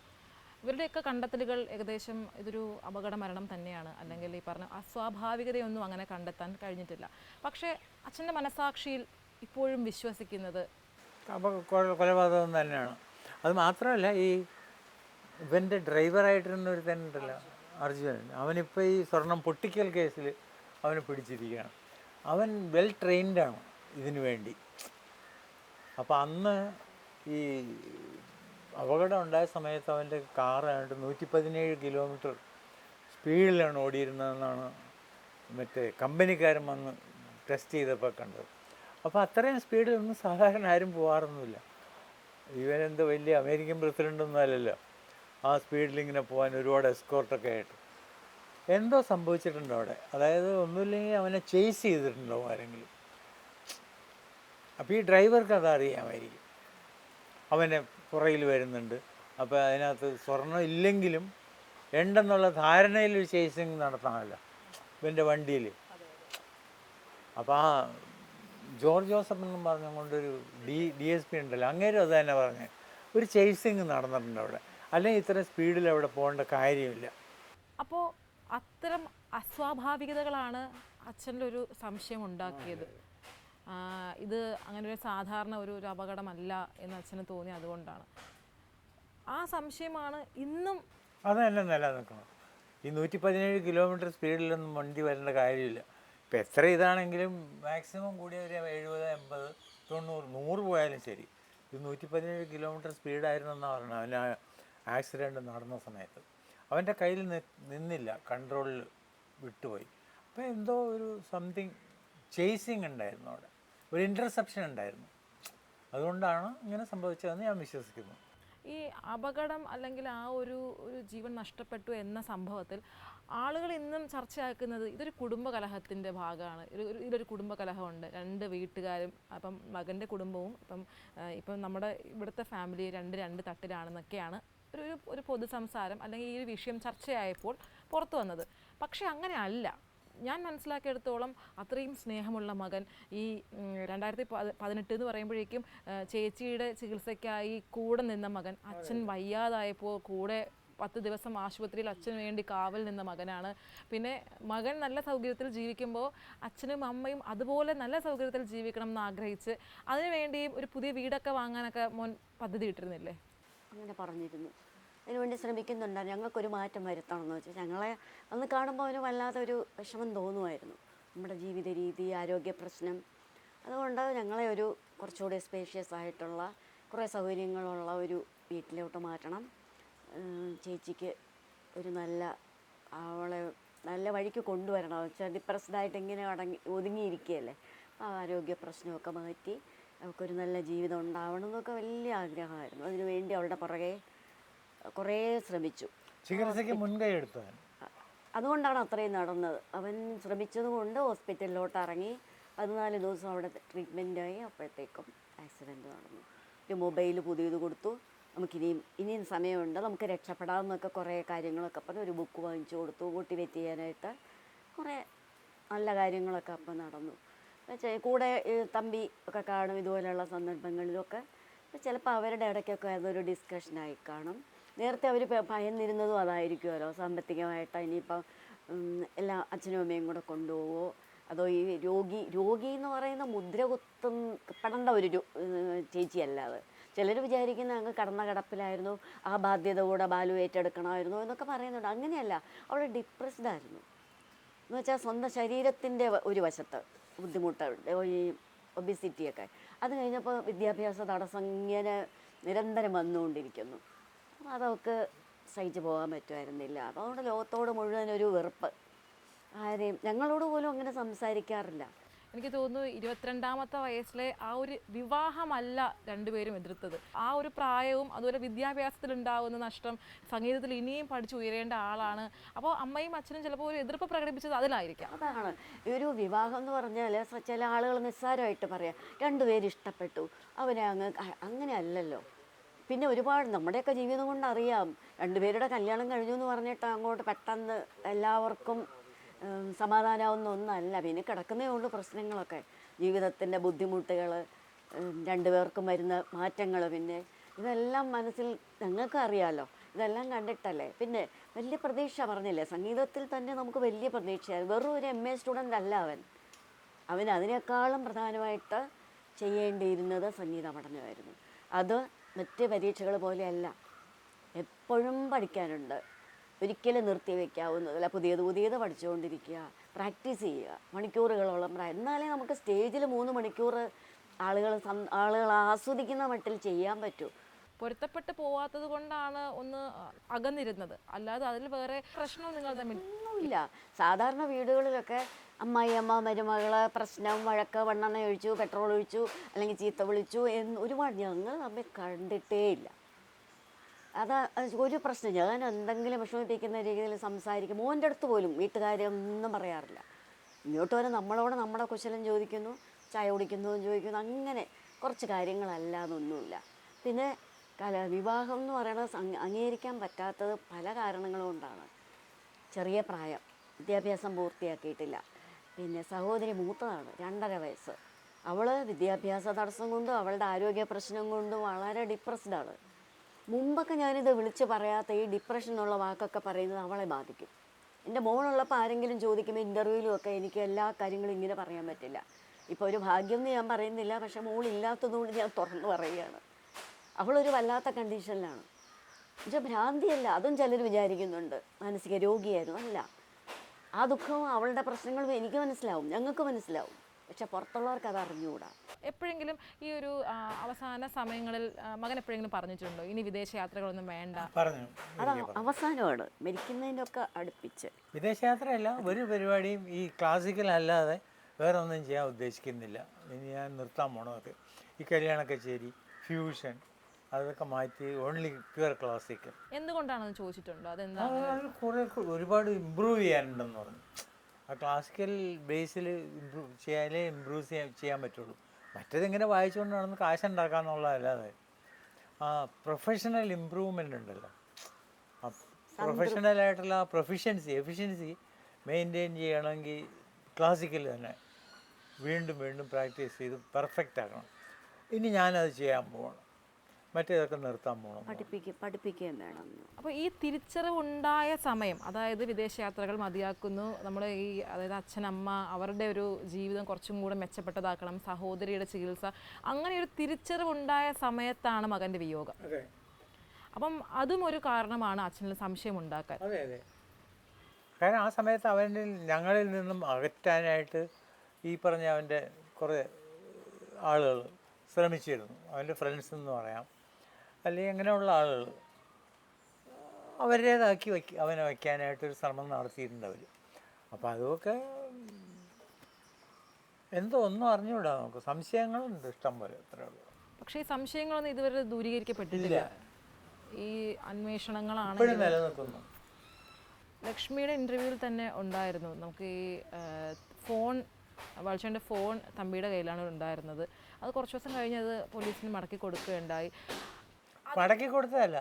ഇവരുടെയൊക്കെ കണ്ടെത്തലുകൾ ഏകദേശം ഇതൊരു അപകട മരണം തന്നെയാണ്, അല്ലെങ്കിൽ ഈ പറഞ്ഞ അസ്വാഭാവികതയൊന്നും അങ്ങനെ കണ്ടെത്താൻ കഴിഞ്ഞിട്ടില്ല. പക്ഷേ അച്ഛൻ്റെ മനസാക്ഷിയിൽ ഇപ്പോഴും വിശ്വസിക്കുന്നത് അപ്പോൾ കൊലപാതകം തന്നെയാണ്. അത് മാത്രമല്ല, ഈ ഇവൻ്റെ ഡ്രൈവറായിട്ടിരുന്ന ഒരു തന്നെയുണ്ടല്ലോ അർജുനൻ, അവനിപ്പോൾ ഈ സ്വർണം പൊട്ടിക്കൽ കേസിൽ അവനെ പിടിച്ചിരിക്കുകയാണ്. അവൻ വെൽ ട്രെയിൻഡാണ് ഇതിനു വേണ്ടി. അപ്പോൾ അന്ന് ഈ അപകടം ഉണ്ടായ സമയത്ത് അവൻ്റെ കാറ് 117 കിലോമീറ്റർ സ്പീഡിലാണ് ഓടിയിരുന്നതെന്നാണ് മറ്റേ കമ്പനിക്കാരൻ വന്ന് ടെസ്റ്റ് ചെയ്തപ്പോൾ കണ്ടത്. അപ്പോൾ അത്രയും സ്പീഡിലൊന്നും സാധാരണ ആരും പോകാറൊന്നുമില്ല. ഇവനെന്ത് വലിയ അമേരിക്കൻ പ്രസിഡൻ്റൊന്നും അല്ലല്ലോ ആ സ്പീഡിലിങ്ങനെ പോകാൻ, ഒരുപാട് എസ്കോർട്ടൊക്കെ ആയിട്ട്. എന്തോ സംഭവിച്ചിട്ടുണ്ട് അവിടെ. അതായത് ഒന്നുമില്ലെങ്കിൽ അവനെ ചേസ് ചെയ്തിട്ടുണ്ടോ ആരെങ്കിലും. അപ്പോൾ ഈ ഡ്രൈവർക്ക് അതറിയാമായിരിക്കും, അവനെ പുറകിൽ വരുന്നുണ്ട്. അപ്പോൾ അതിനകത്ത് സ്വർണ്ണം ഇല്ലെങ്കിലും ഉണ്ടെന്നുള്ള ധാരണയിൽ ഒരു ചേസിങ് നടത്തണമല്ലോ ഇവൻ്റെ വണ്ടിയിൽ. അപ്പോൾ ആ ജോർജ് ജോസഫ് എന്നും പറഞ്ഞുകൊണ്ടൊരു DSP ഉണ്ടല്ലോ, അങ്ങേരും അത് തന്നെ പറഞ്ഞത്, ഒരു ചേസിങ് നടന്നിട്ടുണ്ട് അവിടെ. അല്ലെങ്കിൽ ഇത്രയും സ്പീഡിൽ അവിടെ പോകേണ്ട കാര്യമില്ല. അപ്പോൾ അത്തരം അസ്വാഭാവികതകളാണ് അച്ഛൻ്റെ ഒരു സംശയം ഉണ്ടാക്കിയത്. ഇത് അങ്ങനെ ഒരു സാധാരണ ഒരു അപകടമല്ല എന്ന് അച്ഛന് തോന്നി, അതുകൊണ്ടാണ്. ആ സംശയമാണ് ഇന്നും അത് തന്നെ നിലനിൽക്കണം. ഈ 117 കിലോമീറ്റർ സ്പീഡിലൊന്നും വണ്ടി വരേണ്ട കാര്യമില്ല. ഇപ്പം എത്ര ഇതാണെങ്കിലും മാക്സിമം കൂടിയ ഒരു 70, 80, 90, 100 പോയാലും ശരി. ഇത് 117 കിലോമീറ്റർ സ്പീഡായിരുന്നെന്നാണ് പറഞ്ഞത്. അവന് ആക്സിഡൻറ്റ് നടന്ന സമയത്ത് അവൻ്റെ കയ്യിൽ നിന്നില്ല, കൺട്രോളിൽ വിട്ടുപോയി. അപ്പോൾ എന്തോ ഒരു സംതിങ് ചേസിങ് ഉണ്ടായിരുന്നു അവിടെ, ഒരു ഇൻ്റർസെപ്ഷൻ ഉണ്ടായിരുന്നു. അതുകൊണ്ടാണ് ഇങ്ങനെ സംഭവിച്ചതെന്ന് ഞാൻ വിശ്വസിക്കുന്നു. ഈ അപകടം അല്ലെങ്കിൽ ആ ഒരു ജീവൻ നഷ്ടപ്പെട്ടു എന്ന സംഭവത്തിൽ ആളുകൾ ഇന്നും ചർച്ചയാക്കുന്നത് ഇതൊരു കുടുംബകലഹത്തിൻ്റെ ഭാഗമാണ്. ഇതിലൊരു കുടുംബകലഹമുണ്ട്, 2 വീട്ടുകാരും, അപ്പം മകൻ്റെ കുടുംബവും ഇപ്പം നമ്മുടെ ഇവിടുത്തെ ഫാമിലി രണ്ട് തട്ടിലാണെന്നൊക്കെയാണ് ഒരു പൊതു സംസാരം, അല്ലെങ്കിൽ ഈ ഒരു വിഷയം ചർച്ചയായപ്പോൾ പുറത്തു വന്നത്. പക്ഷെ അങ്ങനെ അല്ല. ഞാൻ മനസ്സിലാക്കിയെടുത്തോളം അത്രയും സ്നേഹമുള്ള മകൻ, ഈ 2018 എന്ന് പറയുമ്പോഴേക്കും ചേച്ചിയുടെ ചികിത്സയ്ക്കായി കൂടെ നിന്ന മകൻ, അച്ഛൻ വയ്യാതായപ്പോൾ കൂടെ 10 ദിവസം ആശുപത്രിയിൽ അച്ഛന് വേണ്ടി കാവൽ നിന്ന മകനാണ്. പിന്നെ മകൻ നല്ല സൗകര്യത്തിൽ ജീവിക്കുമ്പോൾ അച്ഛനും അമ്മയും അതുപോലെ നല്ല സൗകര്യത്തിൽ ജീവിക്കണം എന്ന് ആഗ്രഹിച്ച് അതിനുവേണ്ടിയും ഒരു പുതിയ വീടൊക്കെ വാങ്ങാനൊക്കെ മോൻ പദ്ധതി ഇട്ടിരുന്നില്ലേ? അങ്ങനെ പറഞ്ഞിരുന്നു. അതിനുവേണ്ടി ശ്രമിക്കുന്നുണ്ടായിരുന്നു. ഞങ്ങൾക്കൊരു മാറ്റം വരുത്തണമെന്ന് വെച്ചാൽ ഞങ്ങളെ അന്ന് കാണുമ്പോൾ അവന് വല്ലാത്തൊരു വിഷമം തോന്നുമായിരുന്നു, നമ്മുടെ ജീവിത രീതി, ആരോഗ്യ പ്രശ്നം. അതുകൊണ്ട് ഞങ്ങളെ ഒരു കുറച്ചുകൂടി സ്പേഷ്യസ് ആയിട്ടുള്ള കുറേ സൗകര്യങ്ങളുള്ള ഒരു വീട്ടിലോട്ട് മാറ്റണം, ചേച്ചിക്ക് ഒരു അവളെ നല്ല വഴിക്ക് കൊണ്ടുവരണം. വെച്ചാൽ ഡിപ്രസ്ഡായിട്ട് ഇങ്ങനെ ഒതുങ്ങിയിരിക്കുകയല്ലേ, ആ ആരോഗ്യ പ്രശ്നമൊക്കെ മാറ്റി അവൾക്കൊരു നല്ല ജീവിതം ഉണ്ടാവണം എന്നൊക്കെ വലിയ ആഗ്രഹമായിരുന്നു. അതിനുവേണ്ടി അവളുടെ പുറകെ കുറേ ശ്രമിച്ചു. ചികിത്സയ്ക്ക് മുൻകൈ എടുത്തു. അതുകൊണ്ടാണ് അത്രയും നടന്നത്. അവൻ ശ്രമിച്ചതുകൊണ്ട് ഹോസ്പിറ്റലിലോട്ട് ഇറങ്ങി 14 ദിവസം അവിടെ ട്രീറ്റ്മെൻറ്റായി. അപ്പോഴത്തേക്കും ആക്സിഡൻറ്റ് നടന്നു. ഒരു മൊബൈൽ പുതിയത് കൊടുത്തു, ഇനിയും സമയമുണ്ട്, നമുക്ക് രക്ഷപ്പെടാമെന്നൊക്കെ കുറേ കാര്യങ്ങളൊക്കെ പറഞ്ഞ് ഒരു ബുക്ക് വാങ്ങിച്ചു കൊടുത്തു, മോട്ടിവേറ്റ് ചെയ്യാനായിട്ട്. കുറേ നല്ല കാര്യങ്ങളൊക്കെ അപ്പം നടന്നു. കൂടെ തമ്പി ഒക്കെ കാണും ഇതുപോലെയുള്ള സന്ദർഭങ്ങളിലൊക്കെ. ചിലപ്പോൾ അവരുടെ ഇടയ്ക്കൊക്കെ അതൊരു ഡിസ്കഷനായി കാണും. നേരത്തെ അവർ ഭയന്നിരുന്നതും അതായിരിക്കുമല്ലോ, സാമ്പത്തികമായിട്ട് ഇനിയിപ്പം എല്ലാ അച്ഛനും അമ്മയും കൂടെ കൊണ്ടുപോവോ, അതോ ഈ രോഗി എന്ന് പറയുന്ന മുദ്ര കുത്തപ്പെടേണ്ട ഒരു ചേച്ചിയല്ല അത്. ചിലർ വിചാരിക്കുന്ന അങ്ങ് കടന്ന കിടപ്പിലായിരുന്നു, ആ ബാധ്യത കൂടെ ബാലു ഏറ്റെടുക്കണമായിരുന്നു എന്നൊക്കെ പറയുന്നുണ്ട്. അങ്ങനെയല്ല, അവൾ ഡിപ്രസ്ഡ് ആയിരുന്നു. എന്ന് വെച്ചാൽ സ്വന്തം ശരീരത്തിൻ്റെ ഒരു വശത്ത് ബുദ്ധിമുട്ട്, ഈ ഒബിസിറ്റിയൊക്കെ. അത് കഴിഞ്ഞപ്പോൾ വിദ്യാഭ്യാസ തടസ്സം ഇങ്ങനെ നിരന്തരം വന്നുകൊണ്ടിരിക്കുന്നു. അപ്പോൾ അതൊക്കെ സഹിച്ചു പോകാൻ പറ്റുമായിരുന്നില്ല. അപ്പോൾ അതുകൊണ്ട് ലോകത്തോട് മുഴുവൻ ഒരു വെറുപ്പ്. ആരെയും ഞങ്ങളോട് പോലും അങ്ങനെ സംസാരിക്കാറില്ല. എനിക്ക് തോന്നുന്നു 22ാമത്തെ വയസ്സിലെ ആ ഒരു വിവാഹമല്ല രണ്ടുപേരും എതിർത്തത്. ആ ഒരു പ്രായവും അതുപോലെ വിദ്യാഭ്യാസത്തിലുണ്ടാകുന്ന നഷ്ടം, സംഗീതത്തിൽ ഇനിയും പഠിച്ചുയരേണ്ട ആളാണ്. അപ്പോൾ അമ്മയും അച്ഛനും ചിലപ്പോൾ ഒരു എതിർപ്പ് പ്രകടിപ്പിച്ചത് അതിലായിരിക്കാം. അതാണ് ഈ ഒരു വിവാഹം എന്ന് പറഞ്ഞാൽ ചില ആളുകൾ നിസ്സാരമായിട്ട് പറയാം, രണ്ടുപേരും ഇഷ്ടപ്പെട്ടു അവനെ അങ്ങനെ അല്ലല്ലോ. പിന്നെ ഒരുപാട് നമ്മുടെയൊക്കെ ജീവിതം കൊണ്ട് അറിയാം, രണ്ടുപേരുടെ കല്യാണം കഴിഞ്ഞു എന്ന് പറഞ്ഞിട്ട് അങ്ങോട്ട് പെട്ടെന്ന് എല്ലാവർക്കും സമാധാനമാവുന്ന ഒന്നല്ല. പിന്നെ കിടക്കുന്നേ ഉള്ളൂ പ്രശ്നങ്ങളൊക്കെ, ജീവിതത്തിൻ്റെ ബുദ്ധിമുട്ടുകൾ, രണ്ടുപേർക്കും വരുന്ന മാറ്റങ്ങൾ. പിന്നെ ഇതെല്ലാം മനസ്സിൽ ഞങ്ങൾക്ക് അറിയാമല്ലോ, ഇതെല്ലാം കണ്ടിട്ടല്ലേ. പിന്നെ വലിയ പ്രതീക്ഷ പറഞ്ഞില്ലേ, സംഗീതത്തിൽ തന്നെ നമുക്ക് വലിയ പ്രതീക്ഷയായിരുന്നു. വെറും ഒരു MA സ്റ്റുഡൻ്റ് അല്ല അവൻ അതിനേക്കാളും പ്രധാനമായിട്ട് ചെയ്യേണ്ടിയിരുന്നത് സംഗീത പഠനമായിരുന്നു. അത് മറ്റ് പരീക്ഷകൾ പോലെയല്ല, എപ്പോഴും പഠിക്കാനുണ്ട്, ഒരിക്കലും നിർത്തി വയ്ക്കാവുന്നതല്ല. പുതിയത് പഠിച്ചുകൊണ്ടിരിക്കുക, പ്രാക്ടീസ് ചെയ്യുക, മണിക്കൂറുകളോളം. എന്നാലേ നമുക്ക് സ്റ്റേജിൽ 3 മണിക്കൂർ ആളുകൾ ആസ്വദിക്കുന്ന മട്ടിൽ ചെയ്യാൻ പറ്റൂ. പൊരുത്തപ്പെട്ട് പോവാത്തത് കൊണ്ടാണ് ഒന്ന് അകന്നിരുന്നത്, അല്ലാതെ അതിൽ വേറെ പ്രശ്നം നിങ്ങൾ തമ്മിൽ ഒന്നുമില്ല. സാധാരണ വീടുകളിലൊക്കെ അമ്മായിയമ്മ മരുമകള് പ്രശ്നം, വഴക്ക്, മണ്ണെണ്ണ ഒഴിച്ചു, പെട്രോൾ ഒഴിച്ചു, അല്ലെങ്കിൽ ചീത്ത വിളിച്ചു എന്ന് ഒരുപാട്. ഞങ്ങൾ തമ്മിൽ കണ്ടിട്ടേ ഇല്ല. അതാ ഒരു പ്രശ്നം. ഞാൻ എന്തെങ്കിലും വിഷമിപ്പിക്കുന്ന രീതിയിൽ സംസാരിക്കും, മോൻ്റെ അടുത്ത് പോലും വീട്ടുകാരൊന്നും പറയാറില്ല. ഇങ്ങോട്ട് വരെ നമ്മളോട് നമ്മുടെ കുശലം ചോദിക്കുന്നു, ചായ കുടിക്കുന്നു ചോദിക്കുന്നു, അങ്ങനെ കുറച്ച് കാര്യങ്ങളല്ലാതൊന്നുമില്ല. പിന്നെ വിവാഹം എന്ന് പറയുന്നത് അംഗീകരിക്കാൻ പറ്റാത്തത് പല കാരണങ്ങൾ കൊണ്ടാണ്. ചെറിയ പ്രായം, വിദ്യാഭ്യാസം പൂർത്തിയാക്കിയിട്ടില്ല. പിന്നെ സഹോദരി മൂത്തതാണ്, 2.5 വയസ്സ്. അവൾ വിദ്യാഭ്യാസ തടസ്സം കൊണ്ടും അവളുടെ ആരോഗ്യ പ്രശ്നം കൊണ്ടും വളരെ ഡിപ്രസ്ഡാണ്. മുമ്പൊക്കെ ഞാനിത് വിളിച്ച് പറയാത്ത ഈ ഡിപ്രഷൻ എന്നുള്ള വാക്കൊക്കെ പറയുന്നത് അവളെ ബാധിക്കും. എൻ്റെ മോളുള്ളപ്പോൾ ആരെങ്കിലും ചോദിക്കുമ്പോൾ ഇൻ്റർവ്യൂവിലുമൊക്കെ എനിക്ക് എല്ലാ കാര്യങ്ങളും ഇങ്ങനെ പറയാൻ പറ്റില്ല. ഇപ്പോൾ ഒരു ഭാഗ്യം എന്ന് ഞാൻ പറയുന്നില്ല, പക്ഷേ മോളില്ലാത്തതുകൊണ്ട് ഞാൻ തുറന്നു പറയുകയാണ്. അവളൊരു വല്ലാത്ത കണ്ടീഷനിലാണ്. പക്ഷേ ഭ്രാന്തിയല്ല, അതും ചിലർ വിചാരിക്കുന്നുണ്ട് മാനസിക രോഗിയായിരുന്നു. അല്ല, ആ ദുഃഖവും അവളുടെ പ്രശ്നങ്ങളും എനിക്ക് മനസ്സിലാവും, ഞങ്ങൾക്ക് മനസ്സിലാവും. പക്ഷെ പുറത്തുള്ളവർക്ക് അത് അറിഞ്ഞുകൂടാ. എപ്പോഴെങ്കിലും ഈ ഒരു അവസാന സമയങ്ങളിൽ മകൻ എപ്പോഴെങ്കിലും പറഞ്ഞിട്ടുണ്ടോ ഇനി വിദേശയാത്രകളൊന്നും വേണ്ട? പറഞ്ഞു. അത് അവസാനമാണ്, മരിക്കുന്നതിനൊക്കെ അടുപ്പിച്ച്. വിദേശയാത്രയല്ല, ഒരു പരിപാടിയും ഈ ക്ലാസിക്കൽ അല്ലാതെ വേറെ ഒന്നും ചെയ്യാൻ ഉദ്ദേശിക്കുന്നില്ല. ഇനി ഞാൻ നിർത്താൻ പോണതൊക്കെ ഈ കല്യാണ കച്ചേരി, ഫ്യൂഷൻ, അതൊക്കെ മാറ്റി ഓൺലി പ്യുവർ ക്ലാസിക്കൽ. എന്തുകൊണ്ടാണെന്ന് ചോദിച്ചിട്ടുണ്ടോ? അതെന്താ? കുറേ ഒരുപാട് ഇമ്പ്രൂവ് ചെയ്യാനുണ്ടെന്ന് പറഞ്ഞു. ആ ക്ലാസിക്കൽ ബേസിൽ ഇമ്പ്രൂവ് ചെയ്യാൻ പറ്റുള്ളൂ. മറ്റേതിങ്ങനെ വായിച്ചുകൊണ്ട് നടന്ന് കാശുണ്ടാക്കാന്നുള്ളതല്ലാതെ ആ പ്രൊഫഷണൽ ഇമ്പ്രൂവ്മെൻ്റ് ഉണ്ടല്ലോ, ആ പ്രൊഫഷണലായിട്ടുള്ള ആ എഫിഷ്യൻസി മെയിൻറ്റെയിൻ ചെയ്യണമെങ്കിൽ ക്ലാസിക്കൽ തന്നെ വീണ്ടും പ്രാക്ടീസ് ചെയ്ത് പെർഫെക്റ്റ് ആക്കണം. ഇനി ഞാനത് ചെയ്യാൻ പോകണം, മറ്റേതൊക്കെ നിർത്താൻ പോകണം, പഠിപ്പിക്കുകയും വേണം. അപ്പോൾ ഈ തിരിച്ചറിവുണ്ടായ സമയം, അതായത് വിദേശയാത്രകൾ മതിയാക്കുന്നു, നമ്മൾ അതായത് അച്ഛനമ്മ അവരുടെ ഒരു ജീവിതം കുറച്ചും കൂടെ മെച്ചപ്പെട്ടതാക്കണം, സഹോദരിയുടെ ചികിത്സ, അങ്ങനെ ഒരു തിരിച്ചറിവുണ്ടായ സമയത്താണ് മകൻ്റെ വിയോഗം. അപ്പം അതും ഒരു കാരണമാണ് അച്ഛനിൽ സംശയം ഉണ്ടാക്കാൻ. അതെ, കാരണം ആ സമയത്ത് ഞങ്ങളിൽ നിന്നും അകറ്റാനായിട്ട് ഈ പറഞ്ഞ അവൻ്റെ കുറേ ആളുകൾ ശ്രമിച്ചിരുന്നു. അവൻ്റെ ഫ്രണ്ട്സ് എന്ന് പറയാം, അല്ലെങ്കിൽ അങ്ങനെയുള്ള ആളുകൾ അവരുടേതാക്കി അവനെ വയ്ക്കാനായിട്ടൊരു ശ്രമം നടത്തിയിട്ടുണ്ട് അവർ. അപ്പോൾ അതൊക്കെ എന്തോ ഒന്നും അറിഞ്ഞുകൂടാ, നമുക്ക് സംശയങ്ങളുണ്ട് ഇഷ്ടം പോലെ, അത്രേ ഉള്ളൂ. പക്ഷേ ഈ സംശയങ്ങളൊന്നും ഇതുവരെ ദൂരീകരിക്കപ്പെട്ടിട്ടില്ല. ഈ അന്വേഷണങ്ങളാണ് ഇപ്പോഴും നിലനിൽക്കുന്നു. ലക്ഷ്മിയുടെ ഇൻ്റർവ്യൂവിൽ തന്നെ ഉണ്ടായിരുന്നു, നമുക്ക് ഈ ബാലുച്ചേട്ടൻ്റെ ഫോൺ തമ്പിയുടെ കയ്യിലാണ് ഉണ്ടായിരുന്നത്. അത് കുറച്ച് ദിവസം കഴിഞ്ഞ് അത് പോലീസിന് മടക്കി കൊടുക്കുകയുണ്ടായി. മടക്കി കൊടുത്തതല്ല,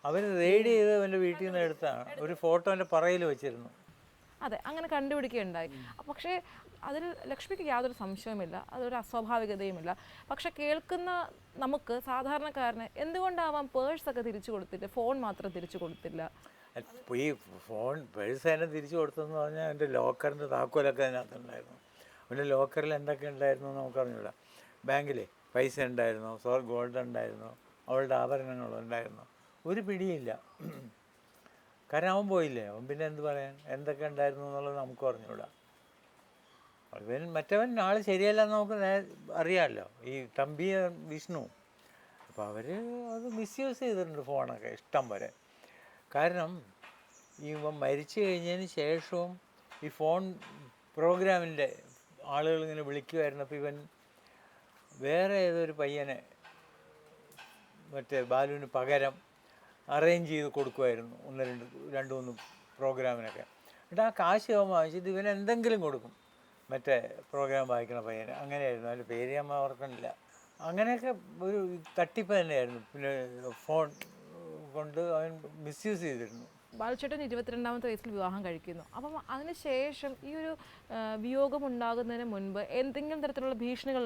അവർ റെയ്ഡ് ചെയ്ത് അവൻ്റെ വീട്ടിൽ നിന്ന് എടുത്താണ്. ഒരു ഫോട്ടോ എൻ്റെ പറയിൽ വെച്ചിരുന്നു. അതെ, അങ്ങനെ കണ്ടുപിടിക്കുകയുണ്ടായി. പക്ഷേ അതിൽ ലക്ഷ്മിക്ക് യാതൊരു സംശയവുമില്ല, അതൊരു അസ്വാഭാവികതയുമില്ല. പക്ഷെ കേൾക്കുന്ന നമുക്ക് സാധാരണക്കാരന് എന്തുകൊണ്ടാവാം പേഴ്സൊക്കെ തിരിച്ചു കൊടുത്തിട്ട് ഫോൺ മാത്രം തിരിച്ചു കൊടുത്തില്ല? അപ്പോൾ ഈ ഫോൺ പേഴ്സ് തന്നെ തിരിച്ചു കൊടുത്തെന്ന് പറഞ്ഞാൽ എൻ്റെ ലോക്കറിൻ്റെ താക്കോലൊക്കെ അതിനകത്തുണ്ടായിരുന്നു. അവൻ്റെ ലോക്കറിൽ എന്തൊക്കെ ഉണ്ടായിരുന്നു എന്ന് നമുക്കറിഞ്ഞൂടാ. ബാങ്കിൽ പൈസ ഉണ്ടായിരുന്നോ, ഗോൾഡ് ഉണ്ടായിരുന്നോ, അവളുടെ ആഭരണങ്ങളുണ്ടായിരുന്നോ, ഒരു പിടിയില്ല. കാരണം അവൻ പോയില്ലേ, അവൻ പിന്നെ എന്ത് പറയാൻ, എന്തൊക്കെ ഉണ്ടായിരുന്നു എന്നുള്ളത് നമുക്ക് പറഞ്ഞുകൂടാ. അവൻ മറ്റവൻ ആൾ ശരിയല്ല എന്ന് നമുക്ക് അറിയാമല്ലോ, ഈ തമ്പി വിഷ്ണു. അപ്പോൾ അവർ അത് മിസ്യൂസ് ചെയ്തിട്ടുണ്ട് ഫോണൊക്കെ ഇഷ്ടം വരെ. കാരണം ഇവൻ മരിച്ചു കഴിഞ്ഞതിന് ശേഷവും ഈ ഫോൺ പ്രോഗ്രാമിൻ്റെ ആളുകൾ ഇങ്ങനെ വിളിക്കുമായിരുന്നപ്പോൾ ഇവൻ വേറെ ഏതൊരു പയ്യനെ മറ്റേ ബാലുവിന് പകരം അറേഞ്ച് ചെയ്ത് കൊടുക്കുമായിരുന്നു രണ്ട് മൂന്ന് പ്രോഗ്രാമിനൊക്കെ. എന്നിട്ട് ആ കാശ് അവൻ വാങ്ങിച്ചിട്ട് ഇവൻ എന്തെങ്കിലും കൊടുക്കും മറ്റേ പ്രോഗ്രാം വായിക്കണ പയ്യന്. അങ്ങനെയായിരുന്നു, അതിൻ്റെ പേര് ഞാൻ ഓർക്കണില്ല. അങ്ങനെയൊക്കെ ഒരു തട്ടിപ്പ് തന്നെയായിരുന്നു. പിന്നെ ഫോൺ കൊണ്ട് അവൻ മിസ്യൂസ് ചെയ്തിരുന്നു. ബാലുച്ചേട്ടൻ 22ാമത്തെ വയസ്സിൽ വിവാഹം കഴിക്കുന്നു. അപ്പം അതിനുശേഷം ഈ ഒരു വിയോഗം ഉണ്ടാകുന്നതിന് മുൻപ് എന്തെങ്കിലും തരത്തിലുള്ള ഭീഷണികൾ?